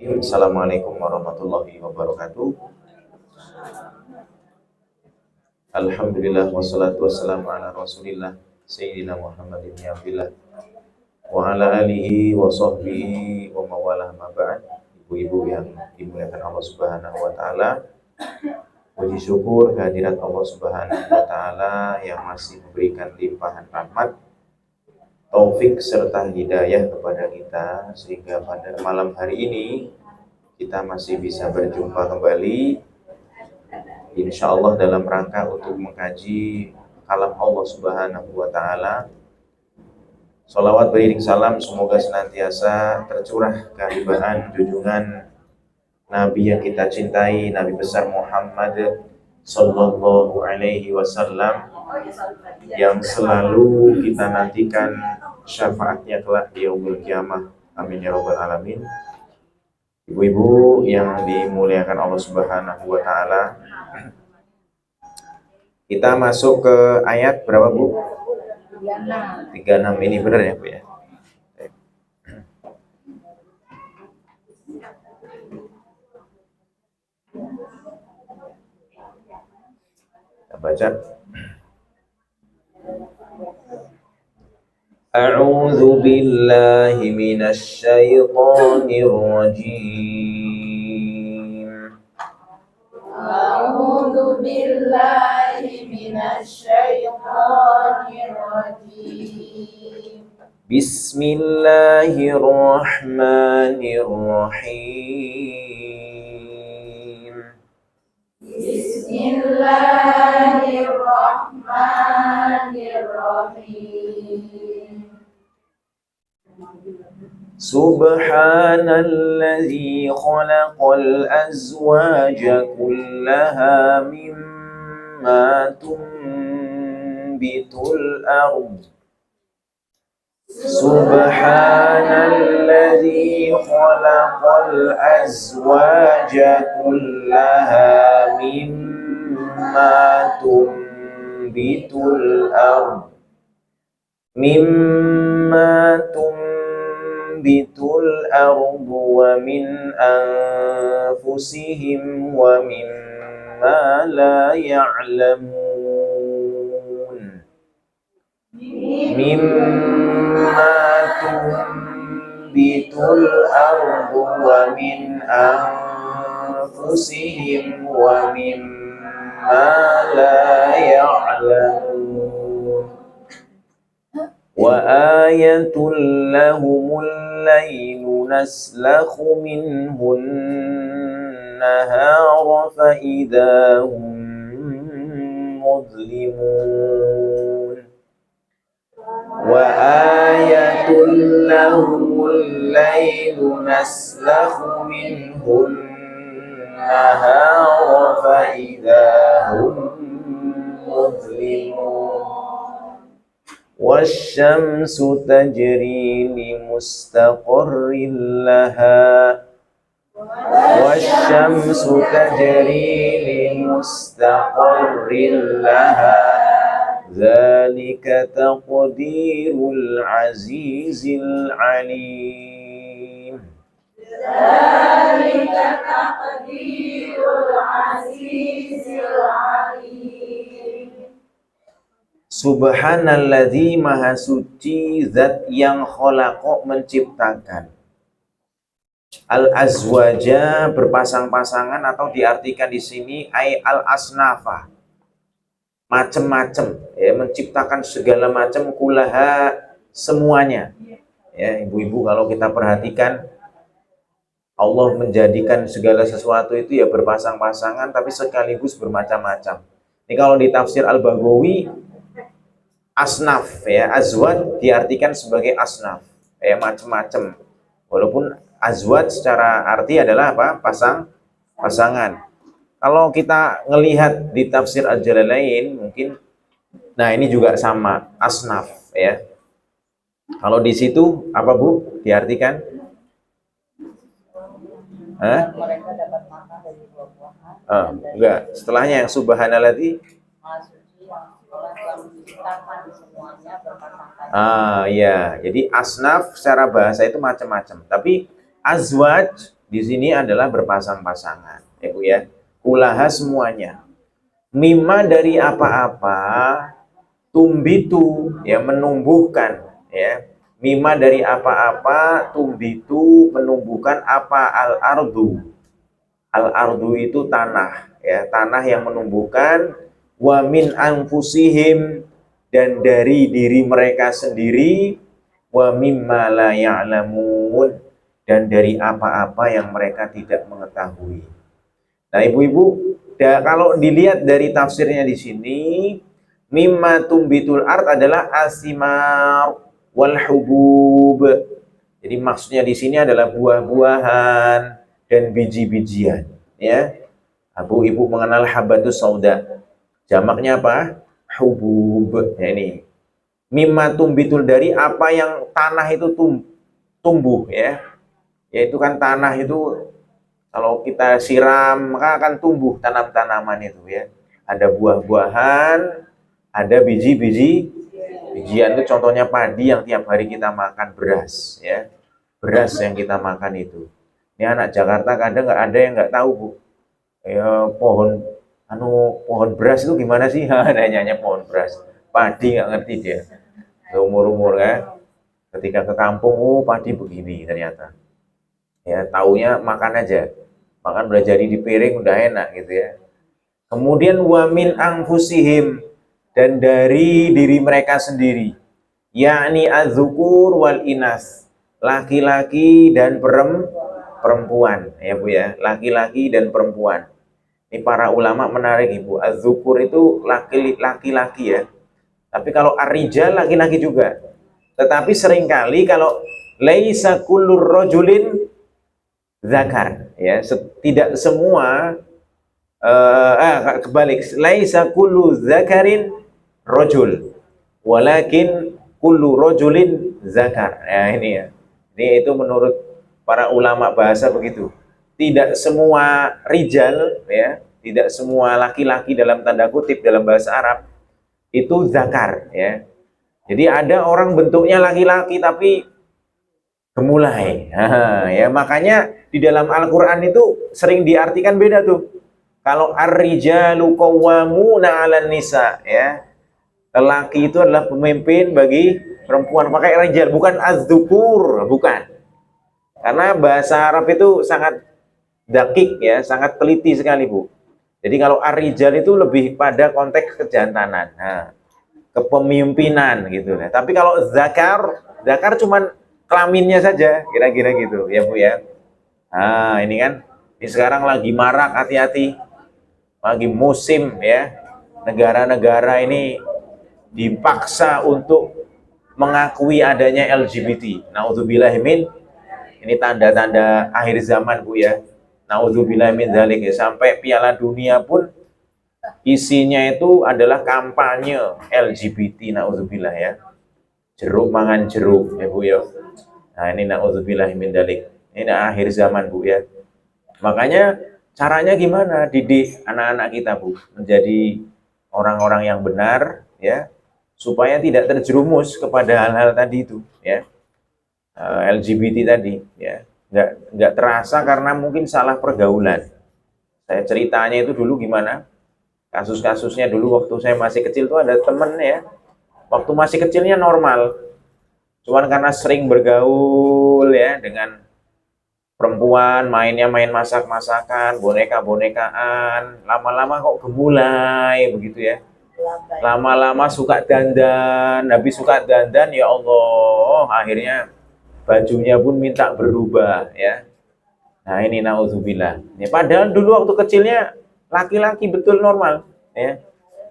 Assalamualaikum warahmatullahi wabarakatuh. Alhamdulillah wassalatu wassalamu ala Rasulillah Sayyidina Muhammad ibn Abdillah wa ala alihi wa sahbihi wa mawalah ma ba'd. Ibu-ibu yang dimuliakan Allah Subhanahu wa taala, puji syukur kehadirat Allah Subhanahu wa taala yang masih memberikan limpahan rahmat, taufik serta hidayah kepada kita sehingga pada malam hari ini kita masih bisa berjumpa kembali, insya Allah dalam rangka untuk mengkaji kalam Allah Subhanahu wa taala. Sholawat beriring salam semoga senantiasa tercurah kehadiran junjungan Nabi yang kita cintai, Nabi besar Muhammad Sallallahu Alaihi Wasallam, yang selalu kita nantikan syafaatnya kelak di yaumul qiyamah. Amin ya rabbal alamin. Ibu-ibu yang dimuliakan Allah Subhanahu wa taala, kita masuk ke ayat berapa, Bu? 36. Ini benar ya, Bu ya? Kita baca. A'udzu billahi minasy syaithanir rajim. A'udzu billahi minasy syaithanir rajim. Bismillahirrahmanirrahim. Bismillahirrahmanirrahim. Subhanalladzi khalaqal azwaja kullaha mimma tunbitul ardh. Subhanalladzi khalaqal azwaja kullaha mimma tunbitul ardh. Mimma tunbitul ardu wa min anfusihim wa mimma la ya'lamun. Mimma tunbitul ardu wa min anfusihim wa mimma la ya'lamun. Wa ayatul lahumul laylu naslakhu minhun nahara fa idahum mudlimun. Wa ayatul lahumul laylu naslakhu minhun nahara fa idahum mudlimun. Wasyamsu tajri limustaqarrin laha. Wasyamsu tajri limustaqarrin laha. Dzalika taqdirul azizil alim. Dzalika taqdirul azizil alim. Subhanalladzi maha suci zat yang khalaqa menciptakan. Al-azwaja berpasang-pasangan, atau diartikan di sini al-asnafa, macam-macam, ya, menciptakan segala macam, kulaha, semuanya. Ya, ibu-ibu, kalau kita perhatikan, Allah menjadikan segala sesuatu itu ya berpasang-pasangan tapi sekaligus bermacam-macam. Ini kalau di tafsir Al-Baghawi, asnaf, ya, azwaj diartikan sebagai asnaf, ya, macam-macam. Walaupun azwaj secara arti adalah apa? Pasangan. Kalau kita ngelihat di tafsir Al-Jalalain mungkin, nah ini juga sama, asnaf, ya. Kalau di situ apa, Bu? Diartikan? Mereka dapat makan dari buah-buahan. Enggak. Setelahnya yang subhanalladzi. Ya. Jadi asnaf secara bahasa itu macam-macam. Tapi azwaj di sini adalah berpasang-pasangan, ya Bu ya. Kulaha semuanya. Mimma dari apa-apa, tumbitu ya menumbuhkan ya. Mimma dari apa-apa, tumbitu menumbuhkan apa al-ardu. Al-ardu itu tanah ya, tanah yang menumbuhkan, wa min anfusihim, dan dari diri mereka sendiri, wa mimma la ya'lamun, dan dari apa-apa yang mereka tidak mengetahui. Nah, ibu-ibu, kalau dilihat dari tafsirnya di sini, mimma tumbitul ard adalah asimar wal hubub. Jadi maksudnya di sini adalah buah-buahan dan biji-bijian, ya. Ibu mengenal habatus sauda. Jamaknya apa? Hubub. Ya, ini. Mimma tumbitul, dari apa yang tanah itu tumbuh, ya. Yaitu kan tanah itu kalau kita siram maka akan tumbuh tanam-tanaman itu, ya. Ada buah-buahan, ada bijian itu contohnya padi yang tiap hari kita makan, beras, ya. Beras yang kita makan itu. Ini anak Jakarta kadang nggak ada yang nggak tahu, Bu. Ya, pohon beras itu gimana sih? Nanya pohon beras. Padi nggak ngerti dia. Seumur-umur kan. Ketika ke kampung, oh padi begini ternyata. Ya, taunya makan aja. Makan udah jadi di piring udah enak gitu ya. Kemudian wamin anfusihim, dan dari diri mereka sendiri. Yakni az-zukur wal inas, laki-laki dan perempuan, ya Bu ya, laki-laki dan perempuan. Ini para ulama menarik, Ibu. Az-zukur itu laki-laki ya. Tapi kalau ar-rijal laki-laki juga. Tetapi seringkali kalau laisa kullur rajulin zakar, ya, tidak semua kebalik, laisa kullu zakarin rajul walakin kullu rajulin zakar. Ya, ini ya. Ini itu menurut para ulama bahasa begitu. Tidak semua rijal, ya, tidak semua laki-laki dalam tanda kutip dalam bahasa Arab itu zakar, ya. Jadi ada orang bentuknya laki-laki tapi gemulai. Ya, makanya di dalam Al-Qur'an itu sering diartikan beda tuh. Kalau ar-rijalu qawwamuna 'alan nisa, ya. Lelaki itu adalah pemimpin bagi perempuan. Pakai rijal, bukan az-dzukur, bukan. Karena bahasa Arab itu sangat dakik, ya, sangat teliti sekali, Bu. Jadi kalau ar-rijal itu lebih pada konteks kejantanan. Nah, kepemimpinan gitu ya. Tapi kalau zakar cuman kelaminnya saja, kira-kira gitu, ya Bu ya. Nah, ini kan ini sekarang lagi marak, hati-hati. Lagi musim, ya. Negara-negara ini dipaksa untuk mengakui adanya LGBT. Nauzubillah min, ini tanda-tanda akhir zaman, Bu ya. Nauzubillah min dzalik, ya. Sampai Piala Dunia pun isinya itu adalah kampanye LGBT, naudzubillah ya. Jeruk mangan jeruk, ya Bu ya. Nah, ini naudzubillah min dzalik. Ini akhir zaman, Bu ya. Makanya caranya gimana? Didik anak-anak kita, Bu, menjadi orang-orang yang benar, ya, supaya tidak terjerumus kepada hal-hal tadi itu, ya. LGBT tadi, ya. Nggak terasa karena mungkin salah pergaulan. Saya ceritanya itu dulu gimana? Kasus-kasusnya dulu waktu saya masih kecil tuh ada temen, ya, waktu masih kecilnya normal, cuman karena sering bergaul, ya, dengan perempuan, mainnya main masak-masakan, boneka-bonekaan, lama-lama kok gemulai begitu ya. Lama-lama suka dandan, habis suka dandan, ya Allah, akhirnya bajunya pun minta berubah, ya. Nah, ini naudzubillah. Ya, padahal dulu waktu kecilnya laki-laki betul normal, ya.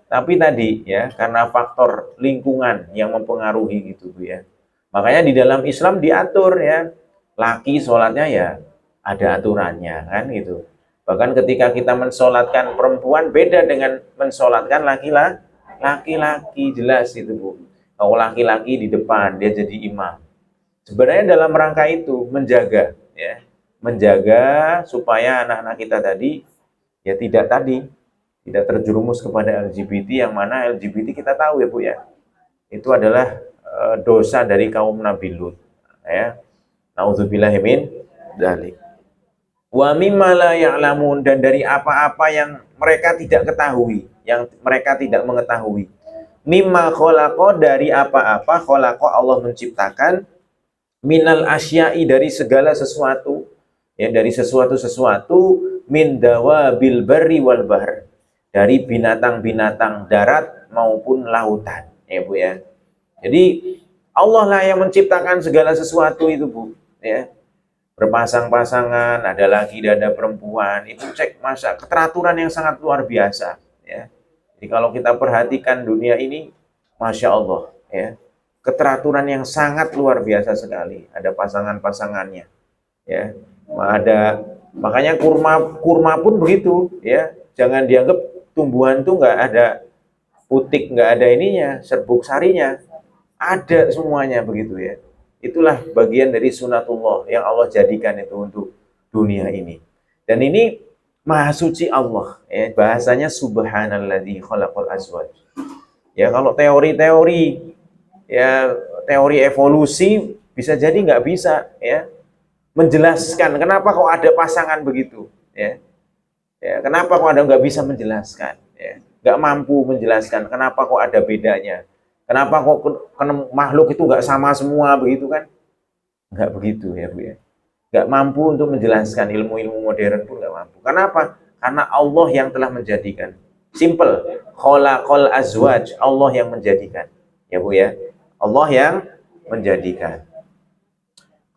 Tapi tadi, ya, karena faktor lingkungan yang mempengaruhi gitu, Bu ya. Makanya di dalam Islam diatur, ya. Laki sholatnya ya ada aturannya, kan gitu. Bahkan ketika kita mensolatkan perempuan beda dengan mensolatkan laki-laki, jelas itu, Bu. Kalau laki-laki di depan dia jadi imam. Sebenarnya dalam rangka itu menjaga, ya, menjaga supaya anak-anak kita tadi ya tidak terjerumus kepada LGBT, yang mana LGBT kita tahu, ya Bu ya, itu adalah dosa dari kaum Nabi Lut, ya. Nauzubillahi min dzalik. Wa mimma la ya'lamun, dan dari apa-apa yang mereka tidak ketahui, yang mereka tidak mengetahui. Mimma khalaqa, dari apa-apa khalaqa Allah menciptakan, minal asya'i, dari segala sesuatu, ya, dari sesuatu-sesuatu, min dawabil barri wal bahr, dari binatang-binatang darat maupun lautan, ya Bu ya. Jadi Allah lah yang menciptakan segala sesuatu itu Bu, ya. Berpasang-pasangan, ada laki, ada perempuan, itu cek masa keteraturan yang sangat luar biasa, ya. Jadi kalau kita perhatikan dunia ini, Masya Allah, ya, keteraturan yang sangat luar biasa sekali. Ada pasangan-pasangannya, ya. Ada, makanya kurma kurma pun begitu, ya. Jangan dianggap tumbuhan tuh nggak ada putik, nggak ada ininya, serbuk sarinya, ada semuanya begitu ya. Itulah bagian dari sunatullah yang Allah jadikan itu untuk dunia ini. Dan ini maha suci Allah, ya. Bahasanya subhanalladzi khalaqal azwaj. Ya, kalau teori-teori, ya, teori evolusi bisa jadi nggak bisa, ya, menjelaskan kenapa kok ada pasangan begitu, ya. Ya, kenapa kok ada, nggak bisa menjelaskan, ya, nggak mampu menjelaskan kenapa kok ada bedanya, kenapa kok makhluk itu nggak sama semua begitu kan, nggak begitu ya Bu ya, nggak mampu untuk menjelaskan, ilmu-ilmu modern pun nggak mampu. Kenapa? Karena Allah yang telah menjadikan. Simple, khalaqal azwaj, Allah yang menjadikan, ya Bu ya, Allah yang menjadikan.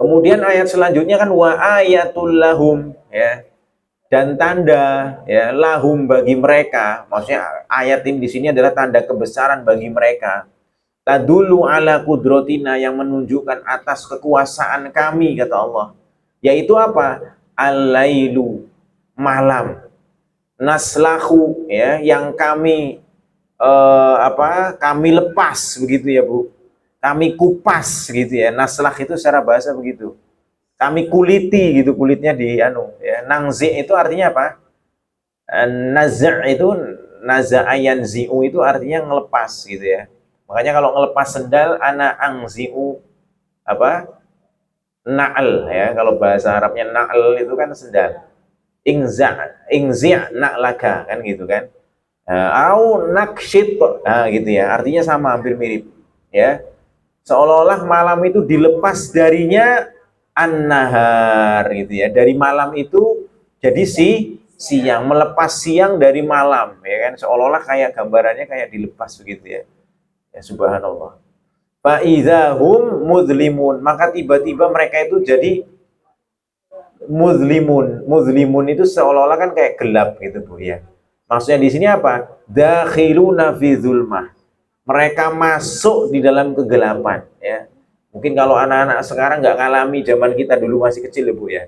Kemudian ayat selanjutnya kan wa ayatul lahum, ya, dan tanda, ya, lahum, bagi mereka. Maksudnya ayat ini di sini adalah tanda kebesaran bagi mereka. Tadulu ala kudrotina, yang menunjukkan atas kekuasaan kami, kata Allah. Yaitu apa? Al-lailu, malam. Naslahu, ya, yang kami kami lepas begitu ya Bu. Kami kupas gitu ya. Naslah itu secara bahasa begitu. Kami kuliti gitu, kulitnya di ya. Nangzi itu artinya apa? Naza' itu naza'ayan zi'u itu artinya ngelepas gitu ya. Makanya kalau ngelepas sendal, ana angzi'u apa? Na'al, ya. Kalau bahasa Arabnya na'al itu kan sendal. Ingzi' na'laka kan gitu kan. Au nakshit, nah gitu ya. Artinya sama, hampir mirip, ya. Seolah-olah malam itu dilepas darinya an-nahar gitu ya. Dari malam itu jadi siang, melepas siang dari malam, ya kan, seolah-olah kayak gambarannya kayak dilepas begitu ya. Ya subhanallah. Fa idzahum muzlimun, maka tiba-tiba mereka itu jadi muzlimun. Muzlimun itu seolah-olah kan kayak gelap gitu Bu ya. Maksudnya di sini apa? Dakhiluna fi zulmah. Mereka masuk di dalam kegelapan, ya. Mungkin kalau anak-anak sekarang nggak ngalami zaman kita dulu masih kecil ya Bu ya.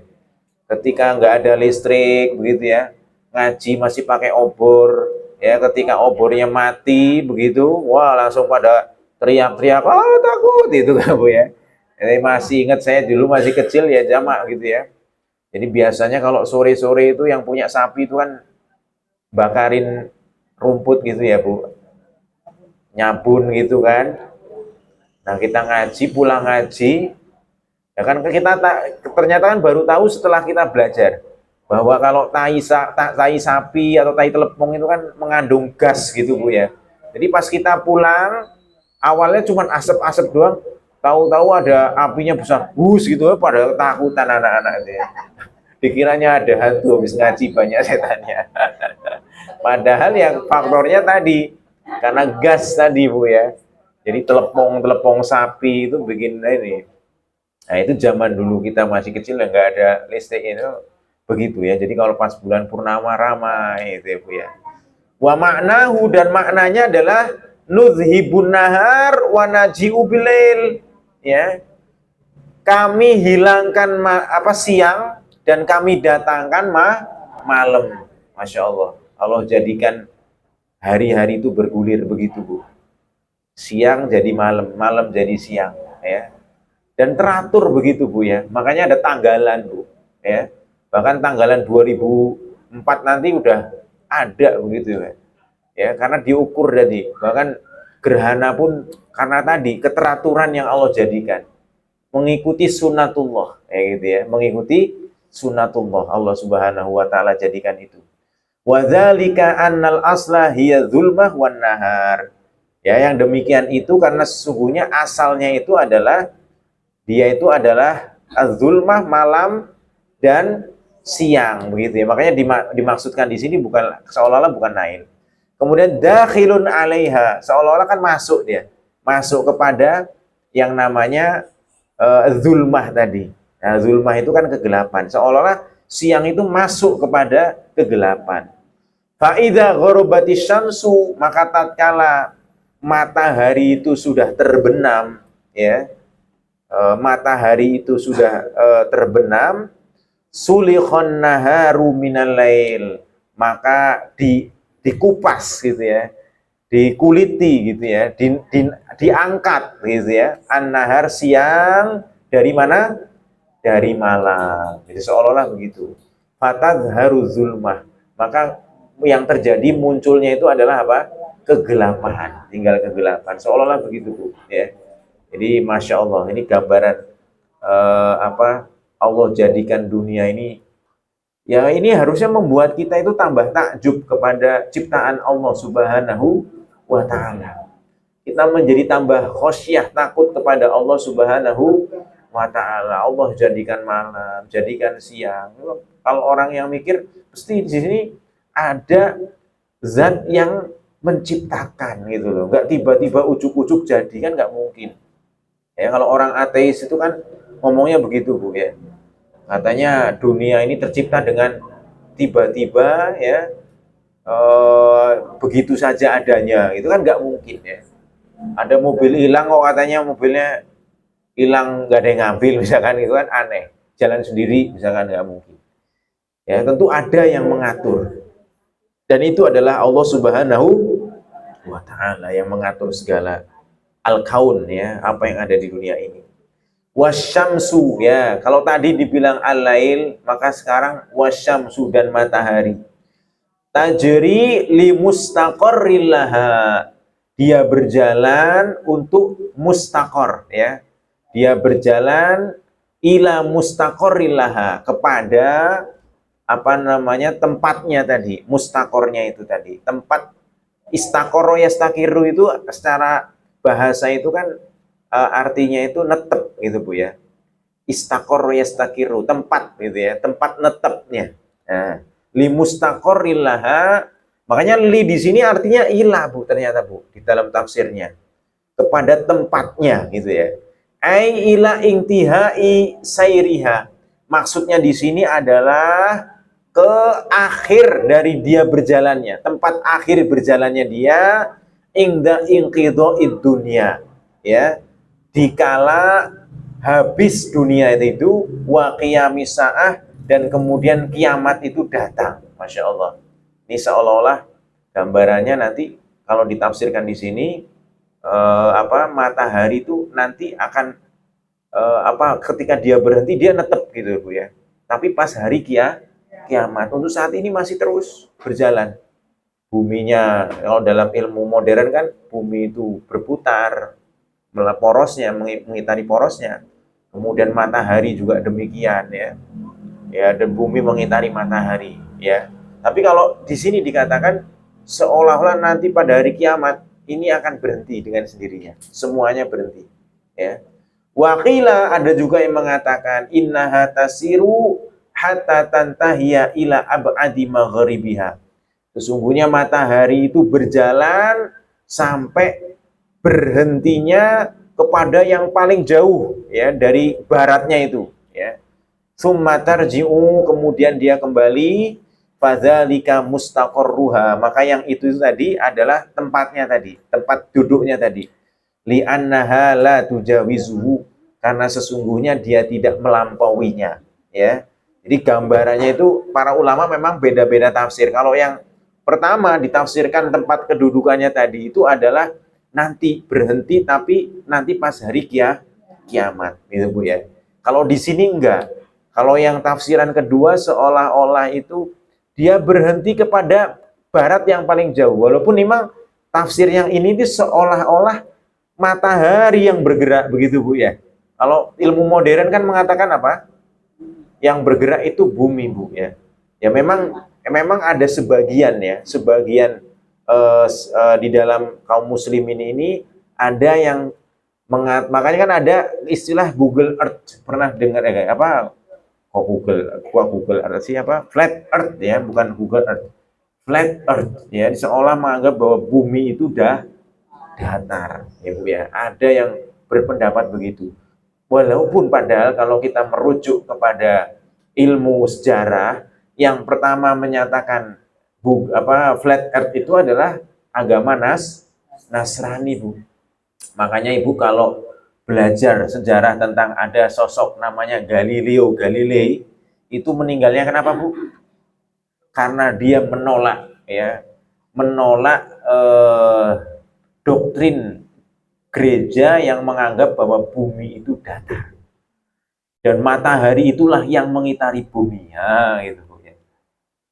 Ketika nggak ada listrik begitu ya, ngaji masih pakai obor, ya. Ketika obornya mati begitu, wah langsung pada teriak-teriak, ah takut itu kan Bu ya. Jadi masih ingat saya dulu masih kecil ya, jamak gitu ya. Jadi biasanya kalau sore-sore itu yang punya sapi itu kan bakarin rumput gitu ya Bu, nyabun gitu kan. Nah kita ngaji, pulang ngaji, ya kan kita ternyata kan baru tahu setelah kita belajar bahwa kalau tai sapi atau tai telepong itu kan mengandung gas gitu Bu ya. Jadi pas kita pulang, awalnya cuma asap-asap doang, tahu-tahu ada apinya besar, gitu, pada ketakutan anak-anak itu ya. Dikiranya ada hantu habis ngaji banyak setannya. Padahal yang faktornya tadi karena gas tadi Bu ya. Jadi telepong sapi itu bikin ini. Nah itu zaman dulu kita masih kecil ya, nggak ada listrik itu begitu ya. Jadi kalau pas bulan purnama ramai itu ya Bu ya. Wa maknahu, dan maknanya adalah nuzhibun nahar wa naji'u bilail, ya. Kami hilangkan siang dan kami datangkan malam. Masya Allah. Allah jadikan hari-hari itu bergulir begitu Bu. Siang jadi malam, malam jadi siang, ya. Dan teratur begitu Bu ya. Makanya ada tanggalan Bu, ya. Bahkan tanggalan 2004 nanti udah ada begitu ya. Ya, karena diukur tadi. Bahkan gerhana pun karena tadi keteraturan yang Allah jadikan. Mengikuti sunatullah, ya gitu ya. Mengikuti Sunatullah, Allah Subhanahu wa taala jadikan itu. Wa dzalika annal asla hiya dzulmah wan nahar. Ya, yang demikian itu karena sesungguhnya asalnya itu adalah dia itu adalah az-zulmah, malam dan siang, begitu ya. Makanya dimaksudkan di sini bukan seolah-olah bukan nail. Kemudian dakhilun 'alaiha, seolah-olah kan masuk dia. Masuk kepada yang namanya zulmah tadi. Nah, zulmah itu kan kegelapan. Seolah-olah siang itu masuk kepada kegelapan. Fa idza gharabatis syamsu, maka tatkala matahari itu sudah terbenam, ya. Matahari itu sudah terbenam, sulikhon naharu minal lail, maka dikupas gitu ya, dikuliti gitu ya, diangkat gitu ya, an-nahar siang dari mana? Dari malam. Jadi seolah-olah begitu. Fatadharu zulmah, maka yang terjadi munculnya itu adalah apa? Kegelapan, tinggal kegelapan. Seolah-olah begitu, Bu, ya. Jadi masya Allah, ini gambaran Allah jadikan dunia ini, ya ini harusnya membuat kita itu tambah takjub kepada ciptaan Allah Subhanahu wa taala. Kita menjadi tambah khosyah, takut kepada Allah Subhanahu wa taala. Allah jadikan malam, jadikan siang. Kalau orang yang mikir, pasti di sini ada zat yang menciptakan gitu loh. Nggak tiba-tiba ujuk-ujuk jadi, kan nggak mungkin. Ya, kalau orang ateis itu kan ngomongnya begitu, Bu, ya. Katanya dunia ini tercipta dengan tiba-tiba, ya, begitu saja adanya. Itu kan nggak mungkin, ya. Ada mobil hilang kok katanya mobilnya hilang, nggak ada yang ngambil, misalkan, itu kan aneh. Jalan sendiri, misalkan, nggak mungkin. Ya, tentu ada yang mengatur. Dan itu adalah Allah Subhanahu wa taala yang mengatur segala al-kaun, ya, apa yang ada di dunia ini. Wasyamsu, ya, kalau tadi dibilang al-lail, maka sekarang wasyamsu, dan matahari. Tajri li mustaqarrillaha, dia berjalan untuk mustaqor, ya. Dia berjalan ila mustaqarrillaha, kepada apa namanya tempatnya tadi, mustaqornya itu tadi, tempat. Istaqoro yastaqiru itu secara bahasa itu kan artinya itu netep gitu, Bu, ya. Istaqoro yastaqiru, tempat gitu ya, tempat netepnya. Nah, li mustaqorrillaha, makanya li di sini artinya ilah, Bu, ternyata, Bu, di dalam tafsirnya, kepada tempatnya gitu ya. Ai ila intihai sairiha, maksudnya di sini adalah ke akhir dari dia berjalannya, tempat akhir berjalannya dia, ingda inqidha'id dunya, ya, dikala habis dunia itu, wa qiyamis saah, dan kemudian kiamat itu datang. Masya Allah, ini seolah-olah gambarannya nanti kalau ditafsirkan di sini, matahari itu nanti akan ketika dia berhenti dia netep gitu, Bu, ya. Tapi pas hari kiamat, untuk saat ini masih terus berjalan. Buminya, kalau dalam ilmu modern kan, bumi itu berputar, porosnya, mengitari porosnya. Kemudian matahari juga demikian, ya. Ya, dan bumi mengitari matahari, ya. Tapi kalau di sini dikatakan seolah-olah nanti pada hari kiamat ini akan berhenti dengan sendirinya. Semuanya berhenti, ya. Waqila, ada juga yang mengatakan innaha tasiru hatta tantahiya ila ab'adi maghribiha. Sesungguhnya matahari itu berjalan sampai berhentinya kepada yang paling jauh, ya, dari baratnya itu, ya. Summa tarji'u, kemudian dia kembali, fadzalika mustaqarruha, maka yang itu tadi adalah tempatnya tadi, tempat duduknya tadi. Li'annaha la tujawizuhu, karena sesungguhnya dia tidak melampauinya, ya. Jadi gambarannya itu para ulama memang beda-beda tafsir. Kalau yang pertama ditafsirkan tempat kedudukannya tadi itu adalah nanti berhenti, tapi nanti pas hari kiamat, gitu, Bu, ya. Kalau di sini enggak. Kalau yang tafsiran kedua seolah-olah itu dia berhenti kepada barat yang paling jauh. Walaupun memang tafsir yang ini itu seolah-olah matahari yang bergerak, begitu, Bu, ya. Kalau ilmu modern kan mengatakan apa? yang bergerak itu bumi, Bu, ya. Ya memang ada sebagian ya, sebagian di dalam kaum muslimin ini ada yang makanya kan ada istilah Google Earth, pernah dengar ya apa? Google Earth sih apa? Flat Earth ya, bukan Google Earth. Flat Earth ya, seolah menganggap bahwa bumi itu udah datar, ya Bu ya. Ada yang berpendapat begitu. Walaupun padahal kalau kita merujuk kepada ilmu sejarah, yang pertama menyatakan flat earth itu adalah agama Nasrani, Bu. Makanya Ibu kalau belajar sejarah tentang ada sosok namanya Galileo Galilei, itu meninggalnya kenapa, Bu? Karena dia menolak doktrin gereja yang menganggap bahwa bumi itu datar dan matahari itulah yang mengitari bumi, ya gitu.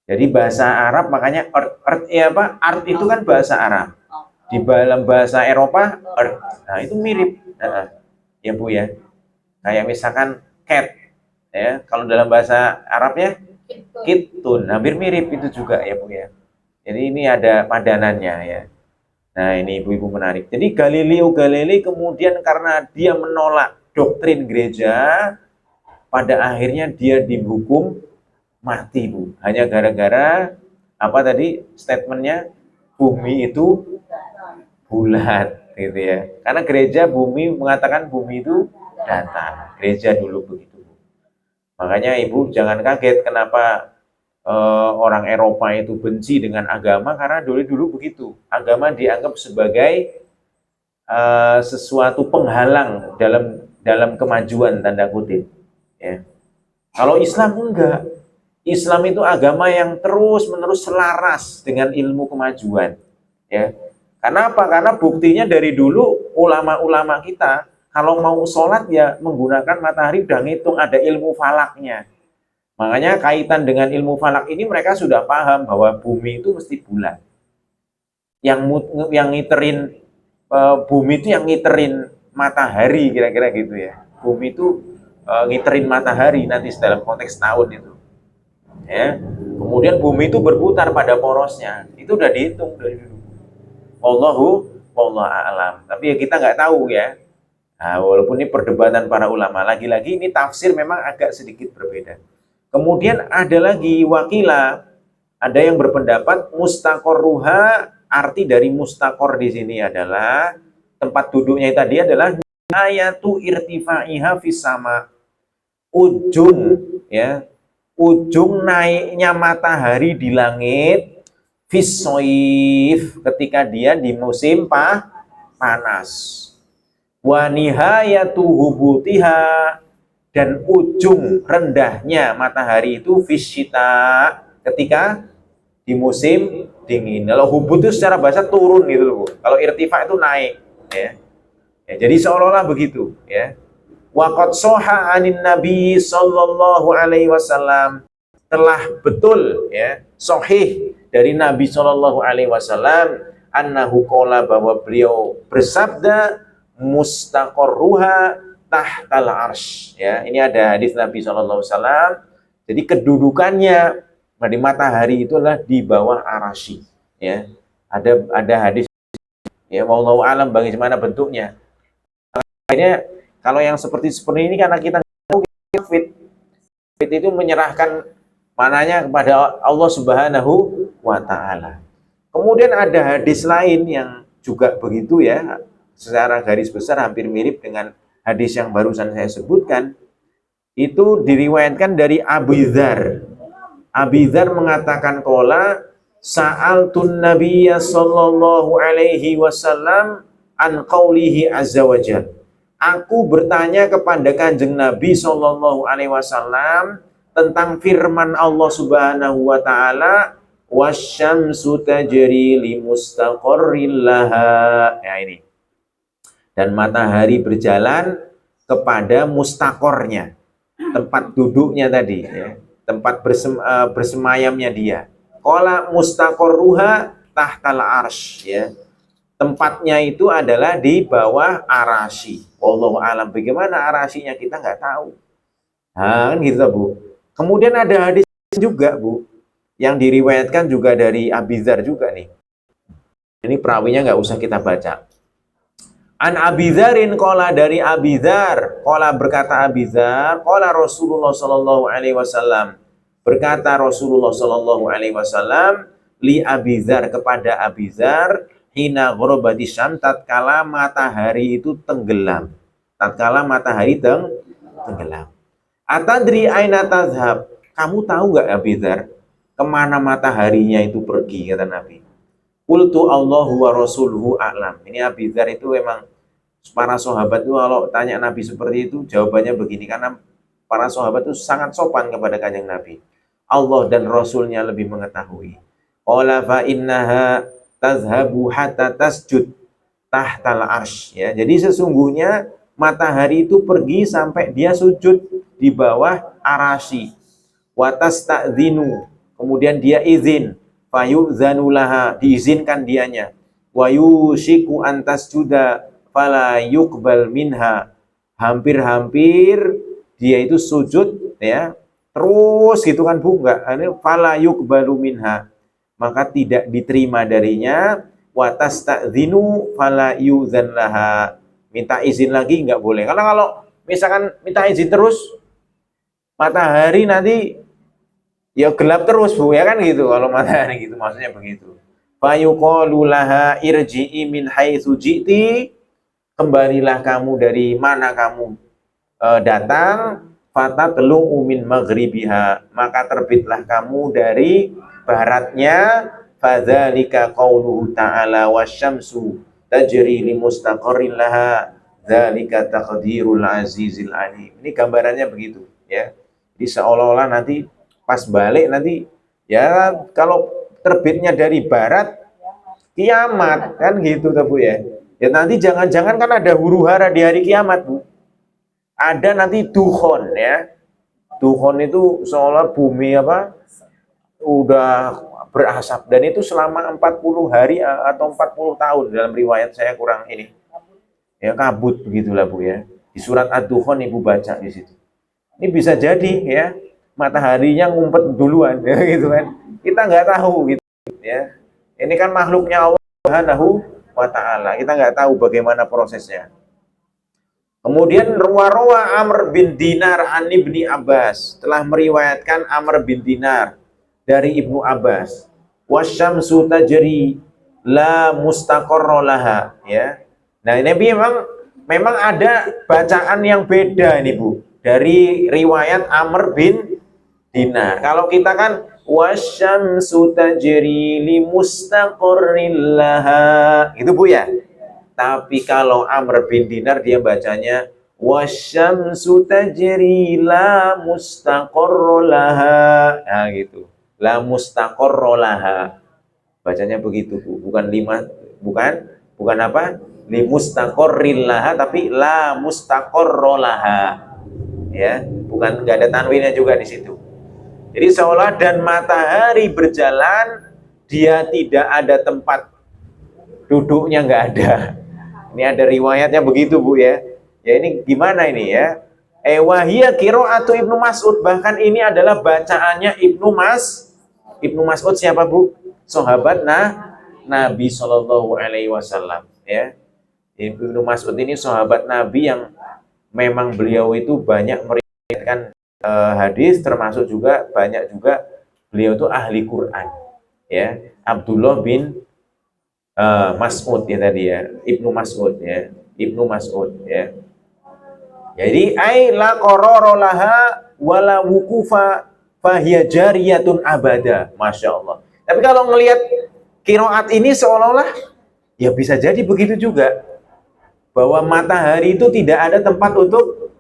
Jadi bahasa Arab makanya art itu kan bahasa Arab, di dalam bahasa Eropa earth, nah itu mirip, ya Bu ya. Kayak misalkan cat, ya kalau dalam bahasa Arabnya kitun, hampir mirip itu juga ya Bu ya. Jadi ini ada padanannya ya. Nah ini ibu-ibu menarik. Jadi Galileo Galilei kemudian karena dia menolak doktrin gereja, pada akhirnya dia dihukum mati, Bu. Hanya gara-gara apa tadi statementnya, bumi itu bulat gitu ya. Karena gereja bumi mengatakan bumi itu datar. Gereja dulu begitu, Bu. Makanya Ibu jangan kaget kenapa orang Eropa itu benci dengan agama, karena dulu begitu. Agama dianggap sebagai sesuatu penghalang dalam kemajuan tanda kutip. Ya. Kalau Islam enggak. Islam itu agama yang terus-menerus selaras dengan ilmu kemajuan. Ya. Karena apa? Karena buktinya dari dulu ulama-ulama kita kalau mau sholat ya menggunakan matahari, udah ngitung, ada ilmu falaknya. Makanya kaitan dengan ilmu falak ini mereka sudah paham bahwa bumi itu mesti bulat. Yang ngiterin bumi itu yang ngiterin matahari, kira-kira gitu ya. Bumi itu ngiterin matahari nanti dalam konteks tahun itu. Ya. Kemudian bumi itu berputar pada porosnya. Itu udah dihitung dari dulu. Wallahu a'lam. Tapi ya kita nggak tahu ya. Nah, walaupun ini perdebatan para ulama, lagi-lagi ini tafsir memang agak sedikit berbeda. Kemudian ada lagi wakila, ada yang berpendapat mustaqorruha, arti dari mustaqor di sini adalah tempat duduknya tadi adalah ayatu irtifaiha fis sama, ujung ya, ujung naiknya matahari di langit fisoif, ketika dia di musim panas, wa nihayatu hubutiha, dan ujung rendahnya matahari itu fisyita, ketika di musim dingin. Kalau hubut itu secara bahasa turun gitu loh. Kalau irtifa itu naik ya. Jadi seolah-olah begitu ya. Waqad soha anin nabi sallallahu alaihi wasallam, telah betul ya, sahih dari Nabi sallallahu alaihi wasallam, annahu qala, bahwa beliau bersabda, mustaqorruha tahtal arsh ya. Ini ada hadis Nabi sallallahu alaihi wasallam. Jadi kedudukannya di matahari itu adalah di bawah arasy ya. Ada hadis ya, wallahu alam bagaimana bentuknya. Akhirnya kalau yang seperti ini karena kita fit itu menyerahkan mananya kepada Allah Subhanahu wa taala. Kemudian ada hadis lain yang juga begitu ya, secara garis besar hampir mirip dengan hadis yang barusan saya sebutkan. Itu diriwayatkan dari Abu Dzar. Abu Dzar mengatakan qala sa'altun nabiyya sallallahu alaihi wasallam an qaulihi azza wajalla. Aku bertanya kepada Kanjeng Nabi sallallahu alaihi wasallam tentang firman Allah Subhanahu wa taala, wasyamsu tajri limustaqarril laha. Ya ini. Dan matahari berjalan kepada mustaqornya, tempat duduknya tadi ya, tempat bersemayamnya dia. Qala mustaqorruha tahtal arsh ya. Tempatnya itu adalah di bawah arasy. Wallahu alam, bagaimana arasyinya kita nggak tahu. Nah, kan gitu Bu. Kemudian ada hadis juga, Bu, yang diriwayatkan juga dari Abi Dzar juga nih. Ini perawinya nggak usah kita baca. An Abi Dzarin qala, dari Abi Dzar, qala berkata Abi Dzar, qala Rasulullah sallallahu alaihi wasallam, berkata Rasulullah sallallahu alaihi wasallam li Abi Dzar, kepada Abi Dzar, hina gharabati syam, tatkala matahari itu tenggelam. Tatkala matahari tenggelam. Atadri aina tazhab, kamu tahu nggak Abi Dzar, kemana mataharinya itu pergi, kata Nabi. Qultu Allahu wa rasuluhu a'lam. Ini Abi Dzar itu memang, para sahabat itu kalau tanya Nabi seperti itu jawabannya begini, karena para sahabat itu sangat sopan kepada Kanjeng Nabi. Allah dan Rasulnya lebih mengetahui. Qala fa innaha tazhabu hatta tasjud tahtal arsy, ya. Jadi sesungguhnya matahari itu pergi sampai dia sujud di bawah arasy. Wa tasta'dzinu, kemudian dia izin, fayu'zanulaha, diizinkan dianya. Wa yushiku antas juda fala yuqbal minha, hampir-hampir dia itu sujud, ya, terus gitu kan, Bu, enggak, ini fala yuqbalu minha, maka tidak diterima darinya. Wa tasta'dzinu fala yuzan laha, minta izin lagi enggak boleh. Karena kalau misalkan minta izin terus, matahari nanti ya gelap terus, Bu, ya kan gitu. Kalau matahari gitu maksudnya begitu. Fayuqalu laha irji'i min haitsu ji'ti, kembalilah kamu dari mana kamu datang. Fatatlu'u min maghribiha, maka terbitlah kamu dari baratnya. Fadzalika qauluhu ta'ala wasyamsu tajri limustaqarrin laha dzalika taqdirul azizil alim. Ini gambarannya begitu, ya. Jadi seolah-olah nanti pas balik nanti, ya, kalau terbitnya dari barat kiamat kan gitu, Bu, ya. Ya nanti jangan-jangan kan ada huru-hara di hari kiamat, Bu. Ada nanti dukhon, ya. Dukhon itu seolah bumi udah berasap, dan itu selama 40 hari atau 40 tahun dalam riwayat, saya kurang ini. Ya, kabut begitulah, Bu, ya. Di surat Ad-Dukhon Ibu baca di situ. Ini bisa jadi, ya, mataharinya ngumpet duluan, ya, gitu kan. Kita nggak tahu gitu, ya. Ini kan makhluknya Allah Subhanahu wa ta'ala. Kita nggak tahu bagaimana prosesnya. Kemudian Rawa Amr bin Dinar an Ibni Abbas, telah meriwayatkan Amr bin Dinar dari Ibnu Abbas, wasyamsu tajri la mustaqarra laha, ya. Nah, ini memang ada bacaan yang beda ini, Bu, dari riwayat Amr bin Dinar. Kalau kita kan wasyamsu tajri li mustaqarrin laha, gitu, Bu, ya. Tapi kalau Amr bin Dinar dia bacanya wasyamsu tajri la mustaqarra laha. Nah, gitu. La mustaqarra laha. Bacanya begitu, Bu. Bukan apa? Li mustaqarril laha, tapi la mustaqarra laha. Ya, bukan, enggak ada tanwinnya juga di situ. Jadi seolah dan matahari berjalan, dia tidak ada tempat duduknya, enggak ada. Ini ada riwayatnya begitu, Bu, ya. Ya ini gimana ini, ya? Wahia qiraatu Ibnu Mas'ud, bahkan ini adalah bacaannya Ibnu Mas'ud siapa, Bu? Sahabat Nabi Shallallahu alaihi wasallam, ya. Ibnu Mas'ud ini sahabat Nabi yang memang beliau itu banyak meriwayatkan hadis, termasuk juga banyak juga beliau itu ahli Quran, ya. Abdullah bin Mas'ud, ya, tadi, ya, Ibnu Mas'ud, ya, Ibnu Mas'ud, ya. Jadi ai la qarara laha wala wuqufa fahiya jariyatun abada, Masya Allah. Tapi kalau ngelihat qiraat ini seolah-olah ya bisa jadi begitu juga, bahwa matahari itu tidak ada tempat untuk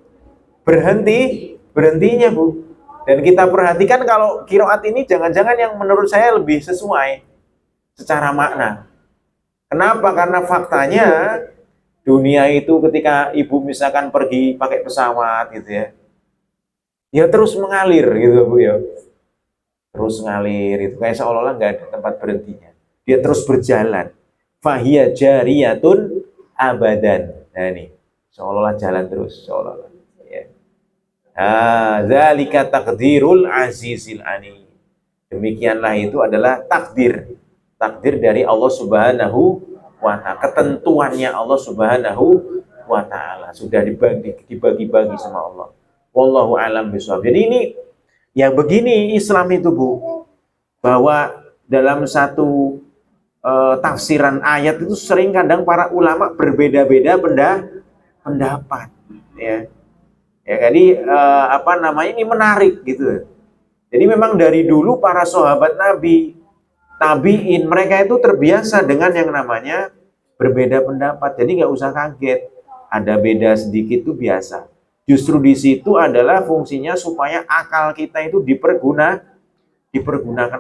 berhentinya, Bu. Dan kita perhatikan kalau qiraat ini jangan-jangan yang menurut saya lebih sesuai secara makna. Kenapa? Karena faktanya dunia itu ketika Ibu misalkan pergi pakai pesawat gitu, ya, ya terus mengalir gitu, Bu, ya. Terus ngalir itu kayak seolah-olah nggak ada tempat berhentinya. Dia terus berjalan. Fahiya jariyatun abadan. Nah, ini seolah-olah jalan terus, seolah-olah, ya. Dzalika taqdirul azizil alim. Demikianlah itu adalah takdir. Takdir dari Allah Subhanahu wa ta'ala. Ketentuannya Allah Subhanahu wa ta'ala. Sudah dibagi-bagi sama Allah. Wallahu a'lam bishawab. Jadi ini ya begini Islam itu, Bu. Bahwa dalam satu tafsiran ayat itu sering kadang para ulama berbeda-beda pendapat, ya. Ya, jadi ini menarik gitu. Jadi memang dari dulu para sahabat Nabi, tabiin, mereka itu terbiasa dengan yang namanya berbeda pendapat. Jadi nggak usah kaget, ada beda sedikit itu biasa. Justru di situ adalah fungsinya supaya akal kita itu dipergunakan.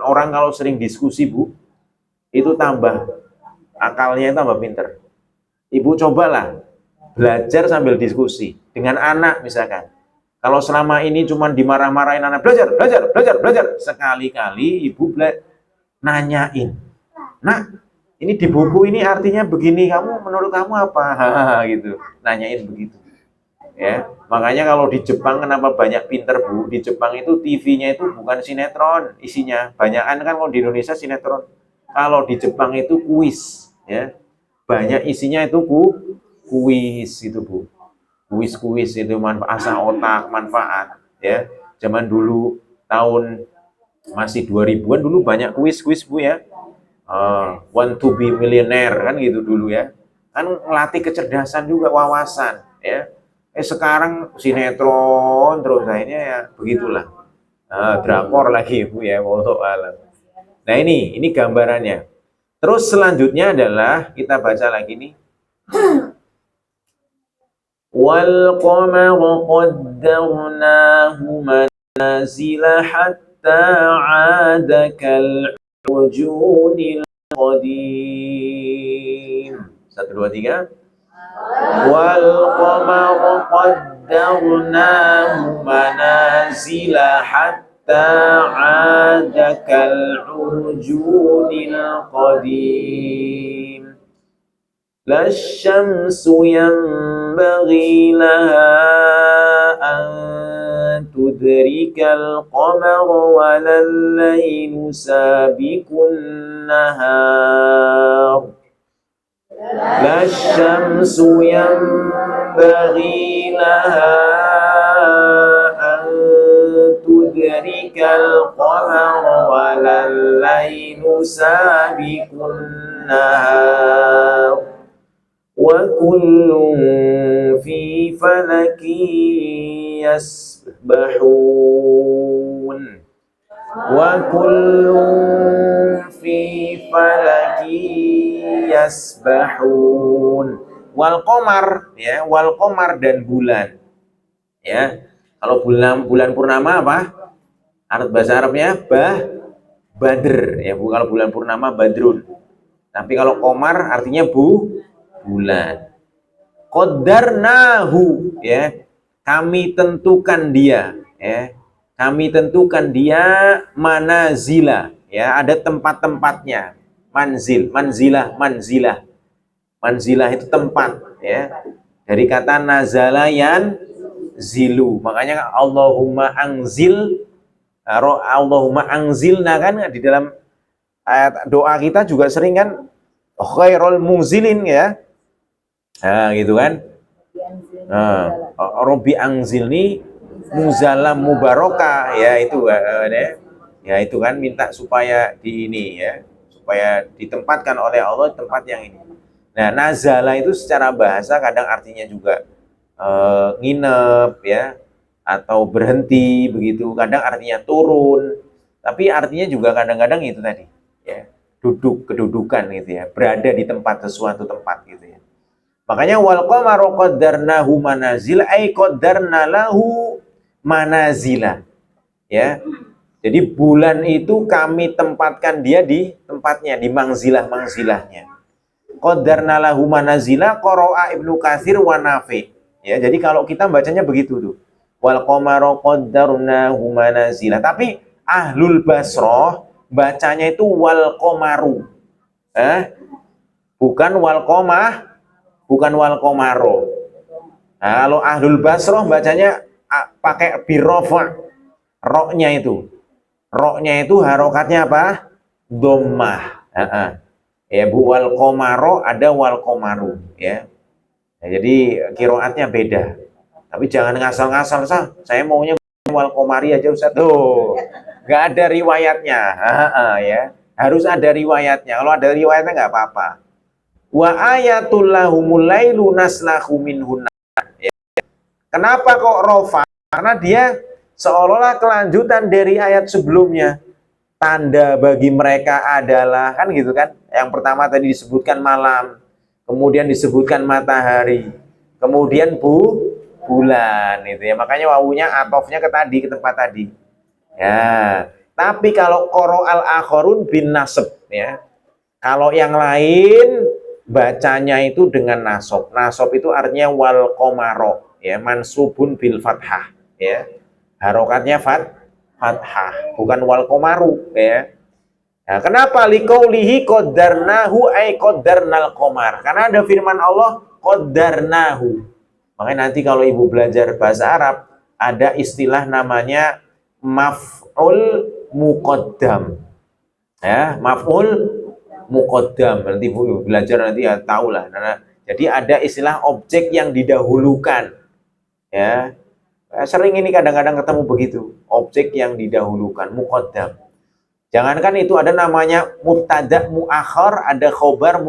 Orang kalau sering diskusi, Bu, itu akalnya tambah pinter. Ibu cobalah belajar sambil diskusi dengan anak misalkan. Kalau selama ini cuma dimarah-marahin anak, belajar. Sekali-kali ibu nanyain. Nah, ini di buku ini artinya begini, menurut kamu apa? Gitu. Nanyain begitu. Ya, makanya kalau di Jepang kenapa banyak pinter, Bu? Di Jepang itu TV-nya itu bukan sinetron isinya. Banyakan kan kalau di Indonesia sinetron. Kalau di Jepang itu kuis, ya. Banyak isinya itu kuis itu, Bu. Kuis itu asah otak, manfaat, ya. Zaman dulu tahun masih 2000-an dulu banyak kuis, Bu, ya. Want to be millionaire kan gitu dulu, ya. Kan melatih kecerdasan juga, wawasan, ya. Sekarang sinetron terus akhirnya ya begitulah. Drakor lagi, Bu, ya. Wallahu a'lam. Nah, ini gambarannya. Terus selanjutnya adalah kita baca lagi nih. Wal qamara qaddarnahu manazila hatta 'ada kal urjunil qadim. 1 2 3. Wal qamara qaddarnahu manazila hatta 'ada kal urjunil qadim. La syamsu yanbaghi laha an tudrikal qamara wa lal-lailu sabiqun nahar. La syamsu yanbaghi laha an tudrikal qamara wa lal-lailu sabiqun nahar. Wa kullun fi falakin yasbahun. Wa kullun fi falakin yasbahun. Wal qamar, ya, wal qamar dan bulan. Ya. Kalau bulan purnama apa? Bahasa Arabnya badr, ya, Bu. Kalau bulan purnama badrun. Tapi kalau qamar artinya bulan. Qaddarnahu, ya. Kami tentukan dia, ya. Kami tentukan dia manazila, ya, ada tempat-tempatnya. Manzilah. Manzilah itu tempat, ya. Dari kata nazala zilu. Makanya Allahumma anzilna kan di dalam ayat doa kita juga sering kan khairul munzilin, ya. Nah, gitu kan. Robbi anzilni muzalam mubarokah, ya itu ya itu kan minta supaya supaya ditempatkan oleh Allah tempat yang ini. Nah, nazala itu secara bahasa kadang artinya juga nginep, ya, atau berhenti begitu. Kadang artinya turun, tapi artinya juga kadang-kadang itu tadi, ya, kedudukan gitu, ya, berada di sesuatu tempat gitu, ya. Makanya wal qamara qaddarnahu manazila ay qaddarna lahu manazila, ya. Jadi bulan itu kami tempatkan dia di tempatnya, di mangzilahnya. Qaddarna lahu manazila qara'a Ibnu Katsir wa Nafi'. Ya, jadi kalau kita bacanya begitu tuh. Wal qamara qaddarnahu manazila. Tapi Ahlul Basrah bacanya itu wal qamaru. Bukan wal qamah, bukan wal qamaro. Nah, kalau Ahlul Basrah bacanya pakai birofa. Roknya itu harokatnya apa? Dhammah. Ya bu, wal komaro ada wal komaru ya. Jadi kiroatnya beda. Tapi jangan ngasal-ngasal, saya maunya wal komari aja Ustaz. Tuh, nggak ada riwayatnya. Ya, harus ada riwayatnya. Kalau ada riwayatnya nggak apa-apa. Wa ayatul lahumul lailu naslahu minhun. Kenapa kok rofa? Karena dia seolah-olah kelanjutan dari ayat sebelumnya. Tanda bagi mereka adalah, kan gitu kan. Yang pertama tadi disebutkan malam, kemudian disebutkan matahari, kemudian bulan itu ya. Makanya wawunya atofnya ke tempat tadi. Ya. Tapi kalau qoro al-akhorun bin nasab ya. Kalau yang lain bacanya itu dengan nasab. Nasab itu artinya wal komaro ya, mansubun bil fathah ya. Harokatnya fathah, bukan wal komaru ya. Nah, kenapa liqaulihi qaddarnahu ay qaddarnal qamar? Karena ada firman Allah qaddarnahu. Makanya nanti kalau ibu belajar bahasa Arab ada istilah namanya maf'ul muqaddam. Ya, maf'ul muqaddam. Nanti ibu belajar nanti ya tahu lah. Nah, jadi ada istilah objek yang didahulukan. Ya. Sering ini kadang-kadang ketemu begitu, objek yang didahulukan, muqaddam. Jangankan itu ada namanya mubtada muakhar, ada khobar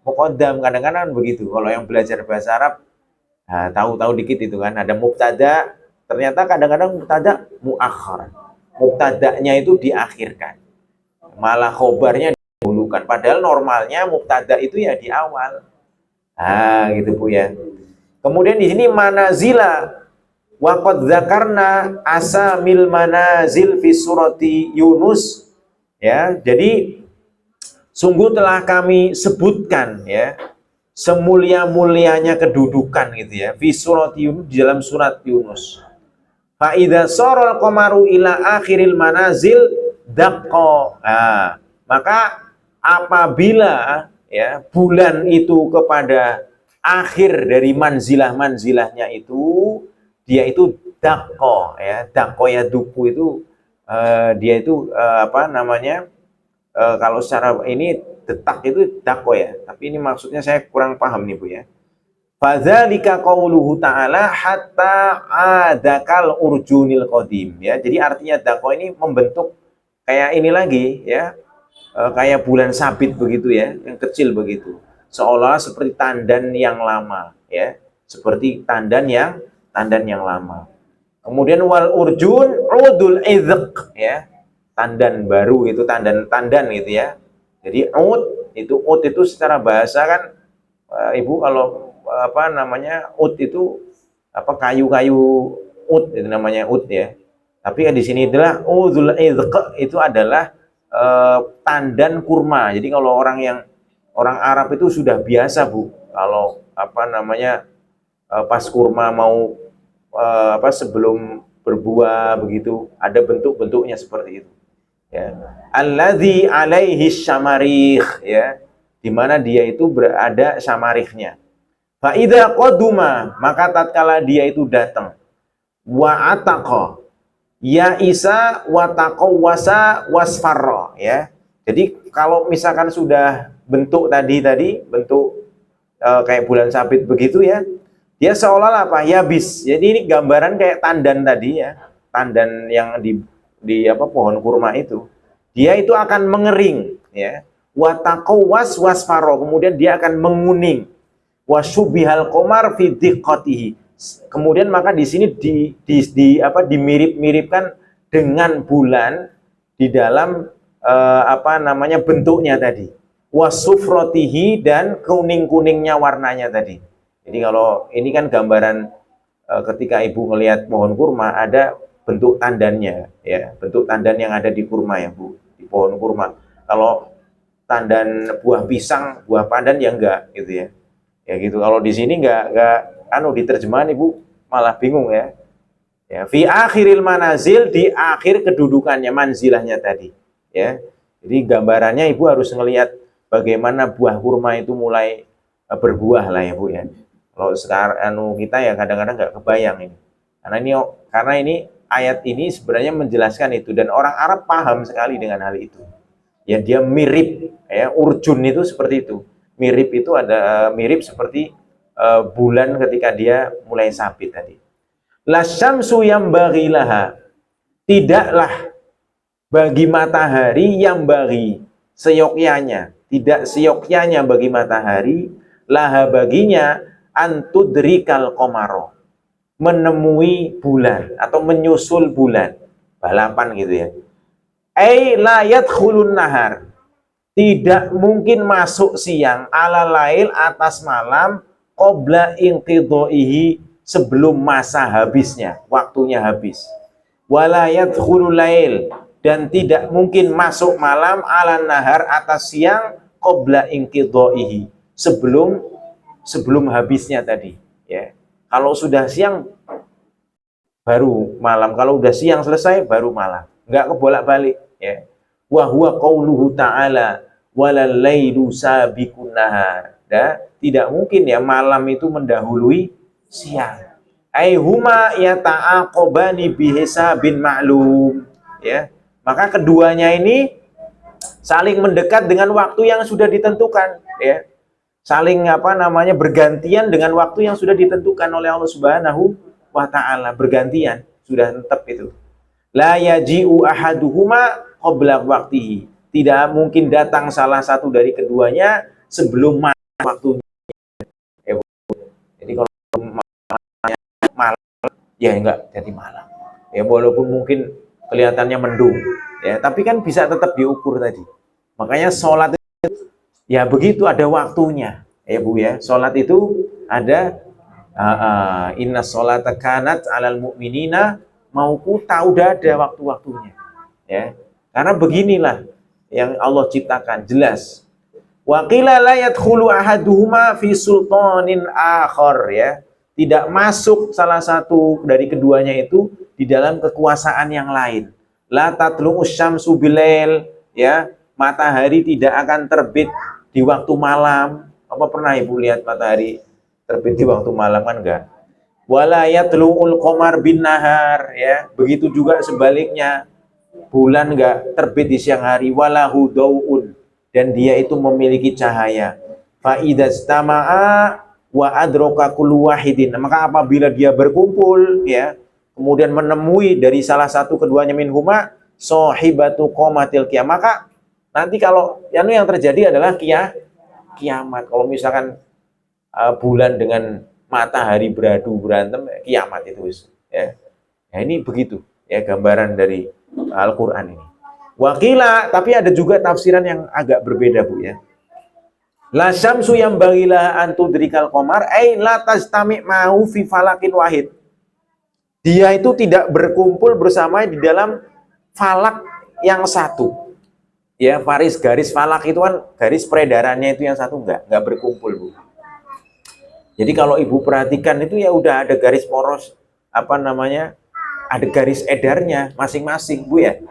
muqaddam. Kadang-kadang begitu. Kalau yang belajar bahasa Arab, nah, tahu-tahu dikit itu kan, ada mubtada, ternyata kadang-kadang mubtada muakhar. Mubtadanya itu diakhirkan. Malah khobarnya didahulukan. Padahal normalnya mubtada itu ya di awal. Ah, gitu Bu ya. Kemudian di sini manazila. Waqad dzakarna asamil manazil fi surati Yunus ya. Jadi sungguh telah kami sebutkan ya semulia-mulianya kedudukan gitu ya fi surati Yunus, di dalam surat Yunus. Fa idza saral qamaru ila akhiril manazil daqqa. Nah, maka apabila ya bulan itu kepada akhir dari manzilah-manzilahnya itu, dia itu dako ya, dako ya duku itu dia itu apa namanya, kalau secara ini detak itu dako ya, tapi ini maksudnya saya kurang paham nih Bu ya. Fadzalika qauluhu ta'ala hatta adakal urjunil qadim ya. Jadi artinya dako ini membentuk kayak ini lagi ya, kayak bulan sabit begitu ya, yang kecil begitu. Seolah seperti tandan yang lama ya, seperti tandan yang lama. Kemudian wal urjun udul izq ya. Tandan baru itu tandan gitu ya. Jadi ud itu secara bahasa kan Ibu kalau apa namanya ud itu apa kayu-kayu ud itu namanya ud ya. Tapi di sini adalah udul izq itu adalah tandan kurma. Jadi kalau orang Arab itu sudah biasa Bu, kalau apa namanya pas kurma mau sebelum berbuah begitu ada bentuk-bentuknya seperti itu ya. Alladzi alaihi syamarikh ya, di mana dia itu berada syamarikhnya. Fa idza qaduma, maka tatkala dia itu datang, wa ataqa ya isa wa taqawwasa wasfarra ya. Jadi kalau misalkan sudah bentuk tadi bentuk kayak bulan sabit begitu ya, dia seolah apa? Yabis. Jadi ini gambaran kayak tandan tadi ya. Tandan yang di apa pohon kurma itu. Dia itu akan mengering ya. Wa taqawwas wasfaro, kemudian dia akan menguning. Wa syubihal qamar fi diqqatihi. Kemudian maka di sini dimirip-miripkan dengan bulan di dalam apa namanya bentuknya tadi. Wa sufratihi, dan kuning-kuningnya warnanya tadi. Jadi kalau ini kan gambaran ketika Ibu melihat pohon kurma ada bentuk tandannya ya, bentuk tandan yang ada di kurma ya Bu, di pohon kurma. Kalau tandan buah pisang, buah pandan ya enggak gitu ya. Ya gitu. Kalau di sini enggak di terjemahan Ibu malah bingung ya. Ya, fi akhiril manazil, di akhir kedudukannya, manzilahnya tadi ya. Jadi gambarannya Ibu harus melihat bagaimana buah kurma itu mulai berbuah lah ya Bu ya. Kalau sekarang kita ya kadang-kadang nggak kebayang ini. Karena ini ayat ini sebenarnya menjelaskan itu, dan orang Arab paham sekali dengan hal itu. Ya, dia mirip, ya, urjun itu seperti itu. Mirip itu ada mirip seperti bulan ketika dia mulai sabit tadi. Lasyamsu yambaghi laha, tidaklah bagi matahari yang bagi seyogyanya, tidak seyogyanya bagi matahari, laha baginya antudrikal qamaro, menemui bulan atau menyusul bulan, balapan gitu ya. La yadkhulun nahar, tidak mungkin masuk siang, ala lail atas malam, qabla inqidaihi, sebelum masa habisnya, waktunya habis. Wala yadkhulul lail, dan tidak mungkin masuk malam, ala nahar atas siang, qabla inqidaihi, sebelum habisnya tadi, ya. Kalau sudah siang baru malam, kalau udah siang selesai baru malam, nggak kebolak-balik, ya. Wa huwa qauluhu ta'ala walal lailu sabiqun nahar. Tidak mungkin ya malam itu mendahului siang. Ai huma yata'aqabani bihisabin ma'lum, ya. Maka keduanya ini saling mendekat dengan waktu yang sudah ditentukan, ya. Saling bergantian dengan waktu yang sudah ditentukan oleh Allah Subhanahu wa ta'ala, bergantian, sudah tetap itu. La yaji'u ahaduhuma qabla waqtihi, tidak mungkin datang salah satu dari keduanya sebelum waktunya. Jadi kalau malam ya enggak jadi malam, ya walaupun mungkin kelihatannya mendung, ya tapi kan bisa tetap diukur tadi. Makanya sholat ya begitu, ada waktunya, ya Bu ya. Sholat itu ada inna sholata kanat alal mu'minina mauquta, udah ada waktu-waktunya, ya. Karena beginilah yang Allah ciptakan, jelas. Wa qila la yadkhulu ahaduhuma fi sultanin akhar, ya. Tidak masuk salah satu dari keduanya itu di dalam kekuasaan yang lain. La tatlu'u syamsu bilail, ya. Matahari tidak akan terbit di waktu malam. Apa pernah Ibu lihat matahari terbit di waktu malam? Kan enggak. Wala yatlu'ul qamar bin nahar, ya. Begitu juga sebaliknya, bulan enggak terbit di siang hari. Wala hudau'un, dan dia itu memiliki cahaya. Fa idastama'a wa adraka kullu wahidin, maka apabila dia berkumpul, ya, kemudian menemui dari salah satu keduanya minhuma sahibatu qamatil qiyamah, maka nanti kalau yang terjadi adalah kiamat. Kalau misalkan bulan dengan matahari beradu berantem, kiamat itu, ya. Nah, ini begitu, ya, gambaran dari Al-Qur'an ini. Wakila, tapi ada juga tafsiran yang agak berbeda, Bu, ya. La syamsu yang bagilah antudrikal qamar, ai la tastami ma'hu fi falakin wahid. Dia itu tidak berkumpul bersama di dalam falak yang satu. Ya, garis falak itu kan garis peredarannya itu yang satu, enggak berkumpul, Bu. Jadi kalau Ibu perhatikan itu ya udah ada garis poros, ada garis edarnya masing-masing, Bu, ya.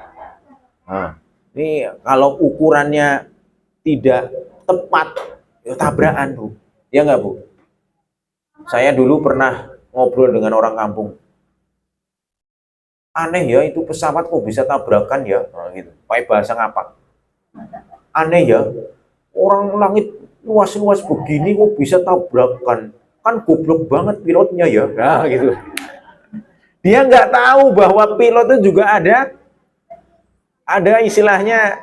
Nah, ini kalau ukurannya tidak tepat, ya tabrakan, Bu. Ya enggak, Bu? Saya dulu pernah ngobrol dengan orang kampung. Aneh ya, itu pesawat kok bisa tabrakan ya, nah, gitu. Pakai bahasa ngapak. Aneh ya, orang langit luas-luas begini kok bisa tabrakan. Kan goblok banget pilotnya ya, nah, gitu. Dia nggak tahu bahwa pilot itu juga ada istilahnya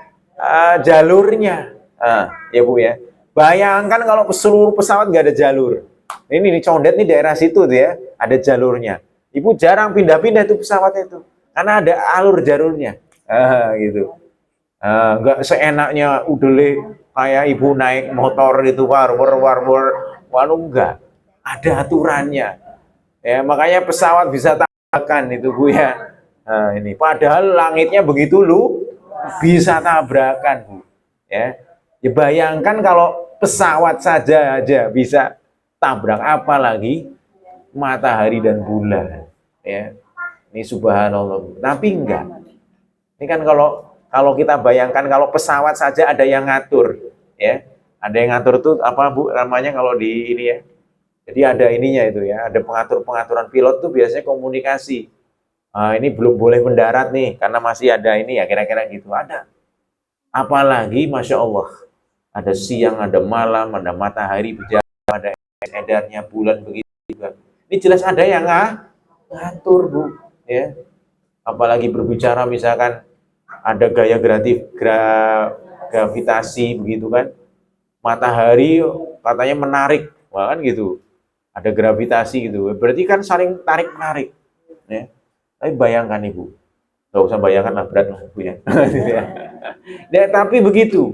jalurnya, ya Bu ya. Bayangkan kalau seluruh pesawat nggak ada jalur. Ini Condet nih daerah situ tuh ya, ada jalurnya. Ibu jarang pindah-pindah itu pesawat itu, karena ada alur jalurnya, gitu. Nggak seenaknya udele kayak Ibu naik motor itu war-war, walau enggak, ada aturannya. Ya, makanya pesawat bisa tabrakan itu, Bu ya. Nah, ini padahal langitnya begitu bisa tabrakan, Bu. Ya. Ya bayangkan kalau pesawat saja aja bisa tabrak, apalagi matahari dan bulan, ya. Ini subhanallah. Tapi enggak. Ini kan kalau kita bayangkan kalau pesawat saja ada yang ngatur, ya. Ada yang ngatur tuh apa, Bu, namanya kalau di ini ya, Jadi ada ininya itu ya, ada pengaturan pilot tuh biasanya komunikasi. Ini belum boleh mendarat nih, karena masih ada ini ya, kira-kira gitu. Ada. Apalagi, Masya Allah, ada siang, ada malam, ada matahari berjalan, ada edarnya bulan begitu juga. Ini jelas ada yang ngatur, Bu. Ya. Apalagi berbicara misalkan ada gaya gravitasi begitu kan. Matahari katanya menarik, kan gitu. Ada gravitasi gitu. Berarti kan saling tarik menarik. Ya. Tapi bayangkan Ibu, nggak usah bayangkan lah, berat lah Bu ya. Ya, tapi begitu.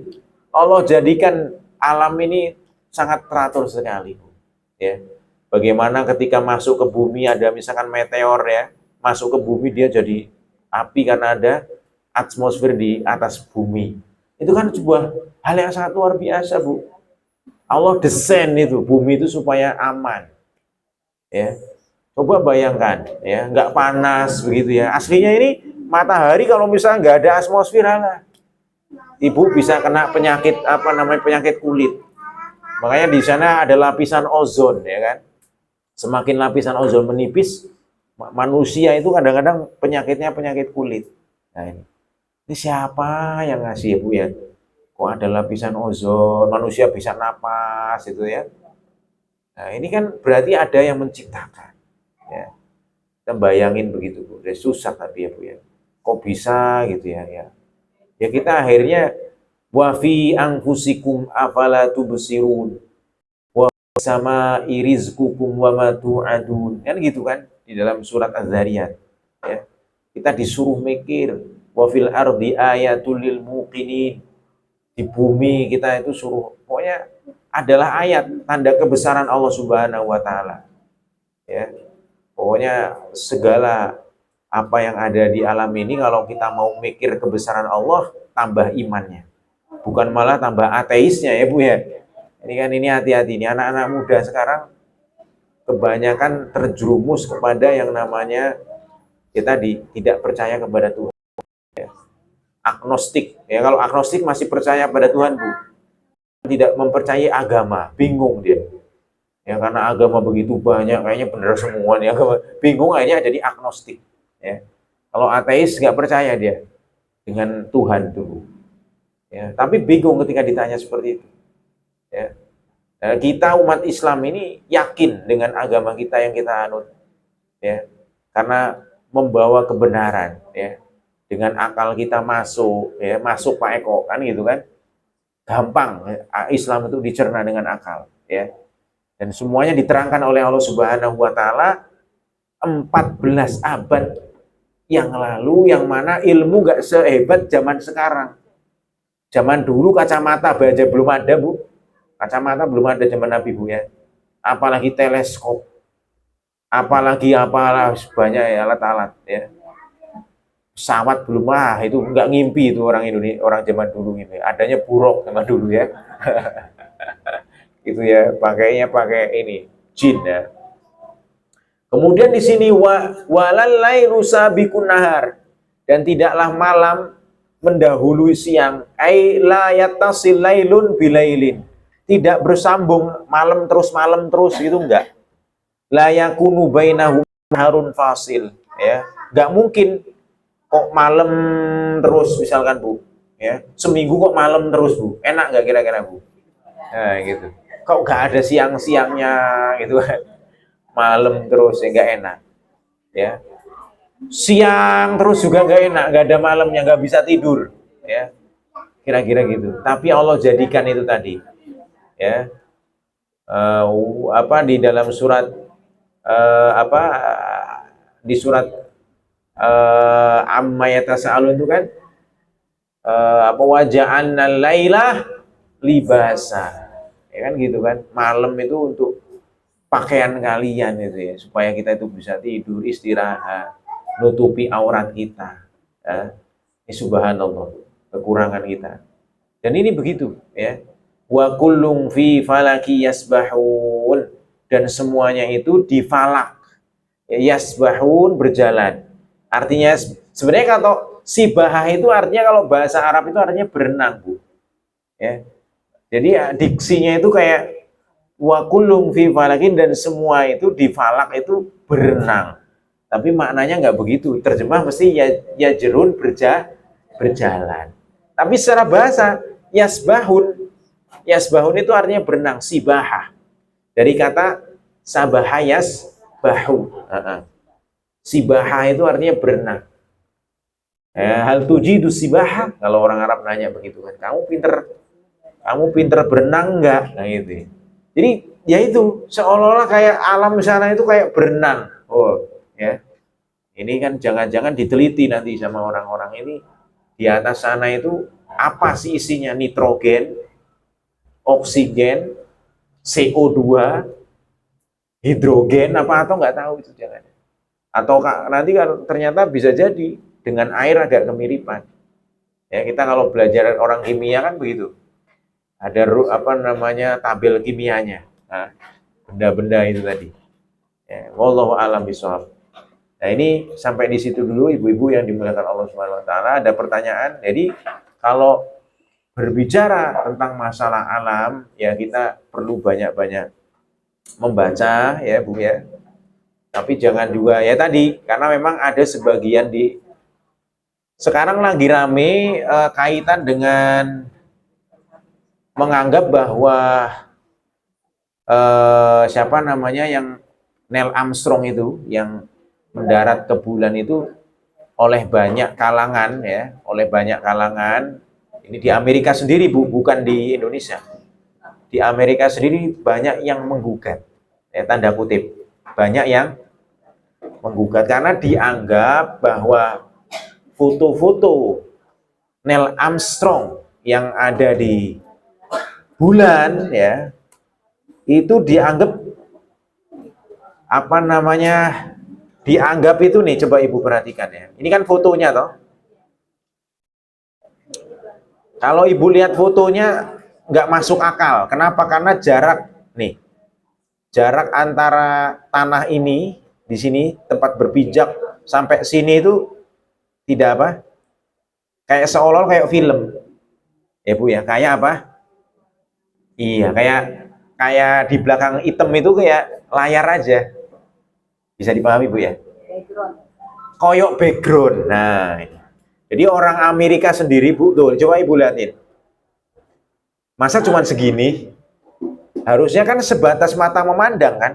Allah jadikan alam ini sangat teratur sekali, Bu. Ya. Bagaimana ketika masuk ke bumi ada misalkan meteor ya, masuk ke bumi dia jadi api karena ada atmosfer di atas bumi. Itu kan sebuah hal yang sangat luar biasa, Bu. Allah desain itu bumi itu supaya aman. Ya. Coba bayangkan, ya, nggak panas begitu ya. Aslinya ini matahari kalau misalnya nggak ada atmosfer, Ibu bisa kena penyakit penyakit kulit. Makanya di sana ada lapisan ozon, ya kan. Semakin lapisan ozon menipis, manusia itu kadang-kadang penyakitnya penyakit kulit. Nah ini siapa yang ngasih ya Bu ya? Kok ada lapisan ozon, manusia bisa napas itu ya. Nah ini kan berarti ada yang menciptakan. Ya. Kita bayangin begitu Bu, udah susah tapi ya Bu ya. Kok bisa gitu ya? Ya kita akhirnya wa fi anfusikum afala tubsirun wa sama irizqukum wa ma tu'adun. Kan gitu kan di dalam surat Az-Zariyat. Ya. Kita disuruh mikir wa fil ardi ayatul lil muqinin. Di bumi kita itu suruh, pokoknya adalah ayat tanda kebesaran Allah Subhanahu wa taala. Ya. Pokoknya segala apa yang ada di alam ini kalau kita mau mikir kebesaran Allah, tambah imannya. Bukan malah tambah ateisnya ya Bu ya. Ini hati-hati, ini anak-anak muda sekarang kebanyakan terjerumus kepada yang namanya tidak percaya kepada Tuhan. Ya. Agnostik. Ya kalau agnostik masih percaya pada Tuhan Bu. Tidak mempercayai agama, bingung dia. Ya karena agama begitu banyak, kayaknya benar semua nih agama. Bingung akhirnya jadi agnostik. Ya. Kalau ateis nggak percaya dia dengan Tuhan tuh. Ya, tapi bingung ketika ditanya seperti itu. Ya. Nah, kita umat Islam ini yakin dengan agama kita yang kita anut. Ya. Karena membawa kebenaran. Ya. Dengan akal kita masuk, ya masuk Pak Eko kan gitu kan. Gampang. Ya. Islam itu dicerna dengan akal. Ya. Dan semuanya diterangkan oleh Allah Subhanahu wa taala 14 abad yang lalu, yang mana ilmu gak sehebat zaman sekarang. Zaman dulu kacamata baja belum ada Bu. Kacamata belum ada zaman Nabi Bu ya. Apalagi teleskop. Apalagi apalah banyak ya alat-alat ya. Pesawat belum, itu nggak ngimpi itu orang Indonesia, orang zaman dulu ngimpi. Adanya buruk zaman dulu ya. Gitu ya, pakainya pakai ini jin ya. Kemudian di sini walal lailu sabiqun nahar, dan tidaklah malam mendahului siang. Ai la yattasil lailun bilailin, tidak bersambung malam terus gitu enggak. La yakunu bainahum harun fasil, ya. Enggak mungkin kok malam terus misalkan Bu, ya. Seminggu kok malam terus Bu. Enak enggak kira-kira Bu? Nah, gitu. Kok enggak ada siang-siangnya gitu kan. Malam terus ya enggak enak. Ya. Siang terus juga enggak enak, enggak ada malamnya, enggak bisa tidur, ya. Kira-kira gitu. Tapi Allah jadikan itu tadi. Ya. Di dalam surat di surat amma yatasaalun itu kan waja'alnal laila libasa. Ya kan gitu kan. Malam itu untuk pakaian kalian itu ya, supaya kita itu bisa tidur, istirahat, nutupi aurat kita. Ya. Ini subhanallah, kekurangan kita. Dan ini begitu ya. Wa kullum fi falaki yasbahun, dan semuanya itu di falak. Ya, yasbahun berjalan. Artinya sebenarnya kalau sibahah itu artinya kalau bahasa Arab itu artinya berenang Bu. Ya. Jadi ya, diksinya itu kayak wa kullum fi falakin, dan semua itu di falak itu berenang. Tapi maknanya nggak begitu. Terjemah mesti ya jerun berjalan. Tapi secara bahasa yasbahun. Yasbahun itu artinya berenang, sibahah. Dari kata sabaha yasbahu. Sibahah itu artinya berenang. Hal tujidu sibaha, kalau orang Arab nanya begitu kan. Kamu pinter berenang enggak? Nah gitu. Jadi ya itu seolah-olah kayak alam sana itu kayak berenang. Oh, ya. Ini kan jangan-jangan diteliti nanti sama orang-orang ini, di atas sana itu apa sih isinya? Nitrogen, oksigen, CO2, hidrogen apa atau nggak tahu itu jangan. Atau nanti kan ternyata bisa jadi dengan air agak kemiripan. Ya, kita kalau belajar orang kimia kan begitu. Ada apa namanya tabel kimianya. Nah, benda-benda itu tadi. Ya, wallahu a'lam bishawab. Nah, ini sampai di situ dulu ibu-ibu yang dimuliakan Allah Subhanahu wa taala. Ada pertanyaan. Jadi kalau berbicara tentang masalah alam, ya kita perlu banyak-banyak membaca ya, Bu ya. Tapi jangan juga ya tadi, karena memang ada sebagian sekarang lagi rame kaitan dengan menganggap bahwa siapa namanya yang Neil Armstrong itu yang mendarat ke bulan itu oleh banyak kalangan ya, oleh banyak kalangan. Ini di Amerika sendiri, Bu, bukan di Indonesia. Di Amerika sendiri banyak yang menggugat. Ya, tanda kutip. Banyak yang menggugat karena dianggap bahwa foto-foto Neil Armstrong yang ada di bulan ya itu dianggap apa namanya, dianggap itu nih, coba ibu perhatikan ya, ini kan fotonya toh, kalau ibu lihat fotonya nggak masuk akal. Kenapa? Karena jarak nih, jarak antara tanah ini di sini tempat berpijak sampai sini itu tidak apa, kayak seolah kayak film ya Bu ya, kayak apa, iya kayak di belakang item itu kayak layar aja, bisa dipahami Bu ya, koyok background. Nah, jadi orang Amerika sendiri Bu, tuh coba ibu lihatin, masa cuman segini, harusnya kan sebatas mata memandang kan,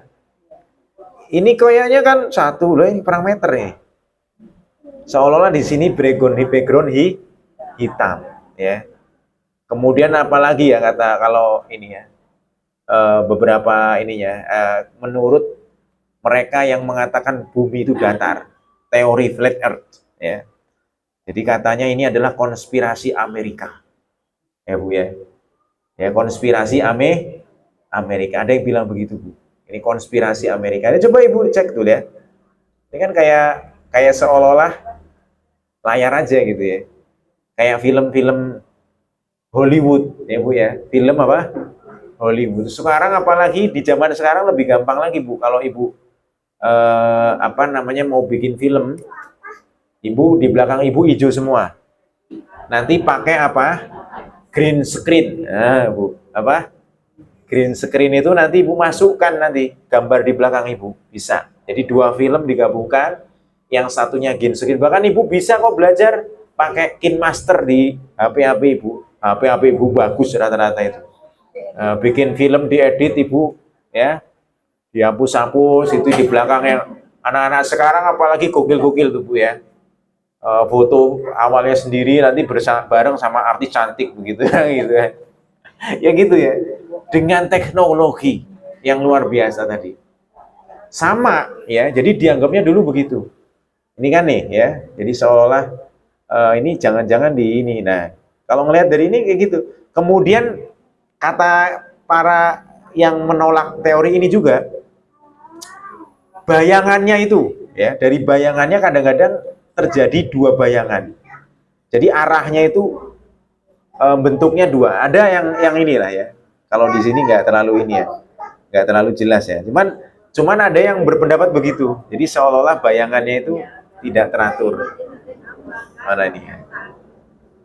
ini koyaknya kan satu loh, ini perang meter nih, seolah-olah di sini background hitam ya. Kemudian apalagi ya kata kalau ini ya, beberapa ininya, menurut mereka yang mengatakan bumi itu datar, teori flat earth ya. Jadi katanya ini adalah konspirasi Amerika. Ya Bu ya. Ya, konspirasi Amerika. Ada yang bilang begitu Bu. Ini konspirasi Amerika. Nah, coba Ibu cek tuh ya. Ini kan kayak seolah-olah layar aja gitu ya. Kayak film-film Hollywood ya Bu ya. Film apa? Hollywood. Sekarang apalagi di zaman sekarang lebih gampang lagi Bu. Kalau Ibu apa namanya mau bikin film, Ibu di belakang Ibu hijau semua. Nanti pakai apa? Green screen. Nah, Bu, apa? Green screen itu nanti Ibu masukkan nanti gambar di belakang Ibu. Bisa. Jadi dua film digabungkan, yang satunya green screen. Bahkan Ibu bisa kok belajar pakai KineMaster di HP-HP Ibu. HP-HP Ibu bagus rata-rata itu. Bikin film diedit Ibu ya. Dihapus-hapus itu di belakangnya. Anak-anak sekarang apalagi gokil-gokil tuh Bu ya. Foto awalnya sendiri nanti bareng sama artis cantik begitu gitu ya. Ya gitu ya. Dengan teknologi yang luar biasa tadi. Sama ya. Jadi dianggapnya dulu begitu. Ini kan nih ya. Jadi seolah ini jangan-jangan di ini. Nah, kalau ngelihat dari ini kayak gitu. Kemudian kata para yang menolak teori ini juga, bayangannya itu ya, dari bayangannya kadang-kadang terjadi dua bayangan. Jadi arahnya itu bentuknya dua. Ada yang inilah ya. Kalau di sini nggak terlalu ini ya, nggak terlalu jelas ya. Cuman ada yang berpendapat begitu. Jadi seolah-olah bayangannya itu tidak teratur. Mana ini ya?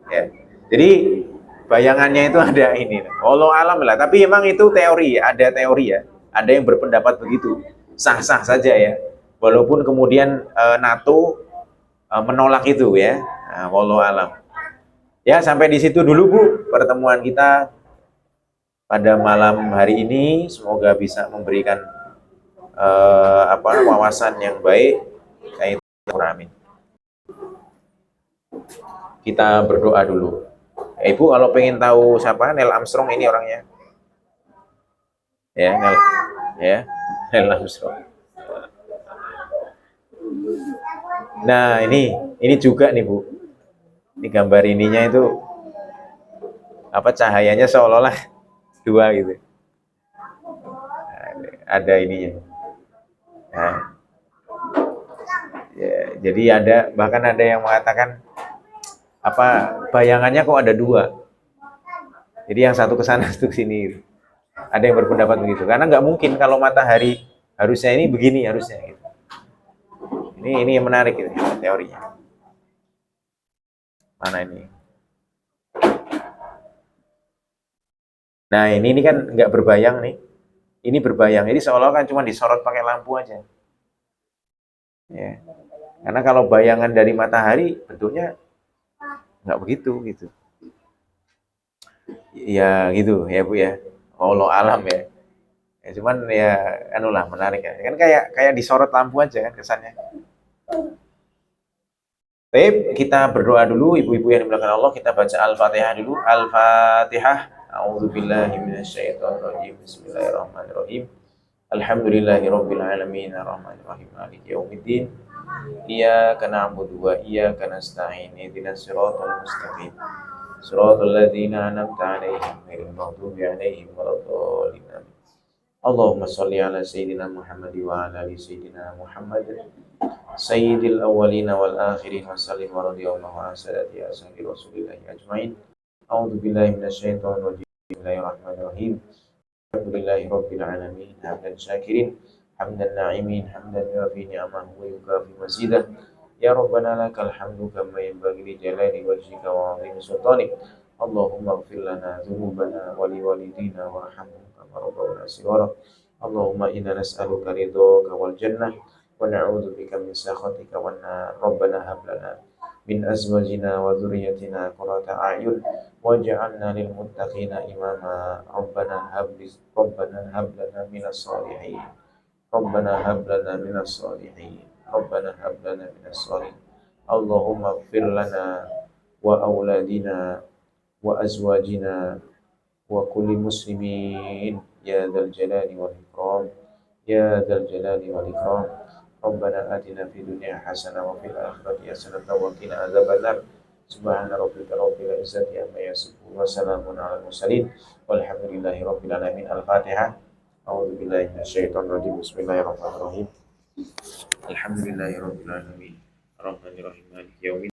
Ya. Jadi bayangannya itu ada ini. Allah alam lah. Tapi emang itu teori, ada teori ya. Ada yang berpendapat begitu. Sah-sah saja ya. Walaupun kemudian NATO menolak itu ya. Nah, wallahu alam. Ya, sampai di situ dulu Bu pertemuan kita pada malam hari ini. Semoga bisa memberikan wawasan yang baik. Amin. Kita berdoa dulu. Ibu kalau pengen tahu siapa Neil Armstrong ini orangnya. Ya, Neil Armstrong. Nah, ini juga nih Bu. Ini gambar ininya itu cahayanya seolah-olah dua gitu. Nah, ada ininya. Nah, ya, jadi bahkan ada yang mengatakan bayangannya kok ada dua. Jadi yang satu ke sana, satu ke sini. Ada yang berpendapat begitu. Karena nggak mungkin kalau matahari harusnya ini begini harusnya. Gitu. Ini yang menarik gitu, teorinya. Mana ini? Nah ini kan nggak berbayang nih. Ini berbayang. Jadi seolah kan cuma disorot pakai lampu aja. Ya. Karena kalau bayangan dari matahari bentuknya nggak begitu gitu. Ya gitu ya Bu ya. Allah alam ya. Ya cuman ya menarik ya. Kan kayak disorot lampu aja kan kesannya. Baik, kita berdoa dulu ibu-ibu yang dimuliakan Allah, kita baca Al-Fatihah dulu. Al-Fatihah. A'udzubillahi minasyaitonirrajim. Bismillahirrahmanirrahim. Alhamdulillahirabbil alamin arrahmanirrahim maliki yaumiddin. Iyyaka na'budu wa iyyaka nasta'in. Ihdinas siratal mustaqim. Siratal ladzina an'amta 'alaihim ghairil maghdubi 'alaihim waladdallin. Allahumma shalli ala sayyidina Muhammad wa ala ali sayyidina Muhammad sayyidil awwalina wal akhirin wa sallim wa radiyallahu an sayyidati ashabi rasulillahi ajmain. A'udzu billahi minasyaitonir rajim. Bismillahirrahmanirrahim. Alhamdulillahi rabbil alamin hamdan syakirin hamdan na'imin hamdan yuafi ni'amahu wa yukafi mazidah. Ya Rabbana lakal hamdu kama yanbaghi li jalali wajhika wa 'azimi sultanik. Allahumma ighfir lana dzunubana wa li walidina warhamhum kama rabbawna shighara. Allahumma inna nas'aluka ridhaka wal jannah wa na'udzu bika min sakhatika wan nar. Rabbana hab lana min azwajina wa dhurriyyatina qurrata a'yun waj'alna lil muttaqina imama. Rabbana hab lana minas salihin. Rabbana hab lana minas salihin. Rabbana hab lana minas salihin. Allahumma ighfir lana wa auladina wa azwajina wa kulli muslimin ya dzal jalali wal ikram ya dzal jalali wal ikram. Rabbana atina fid dunya hasanah wa fil akhirati hasanah wa qina adzabannar. Subhana rabbika rabbil izzati amma yasifun wa salamun alal mursalin walhamdulillahi rabbil alamin. Al-Fatihah. A'udzu billahi minasyaitonir rajim. Bismillahirrahmanirrahim. Alhamdulillahi rabbil alamin. Arrahmanirrahim. Maliki yaumiddin.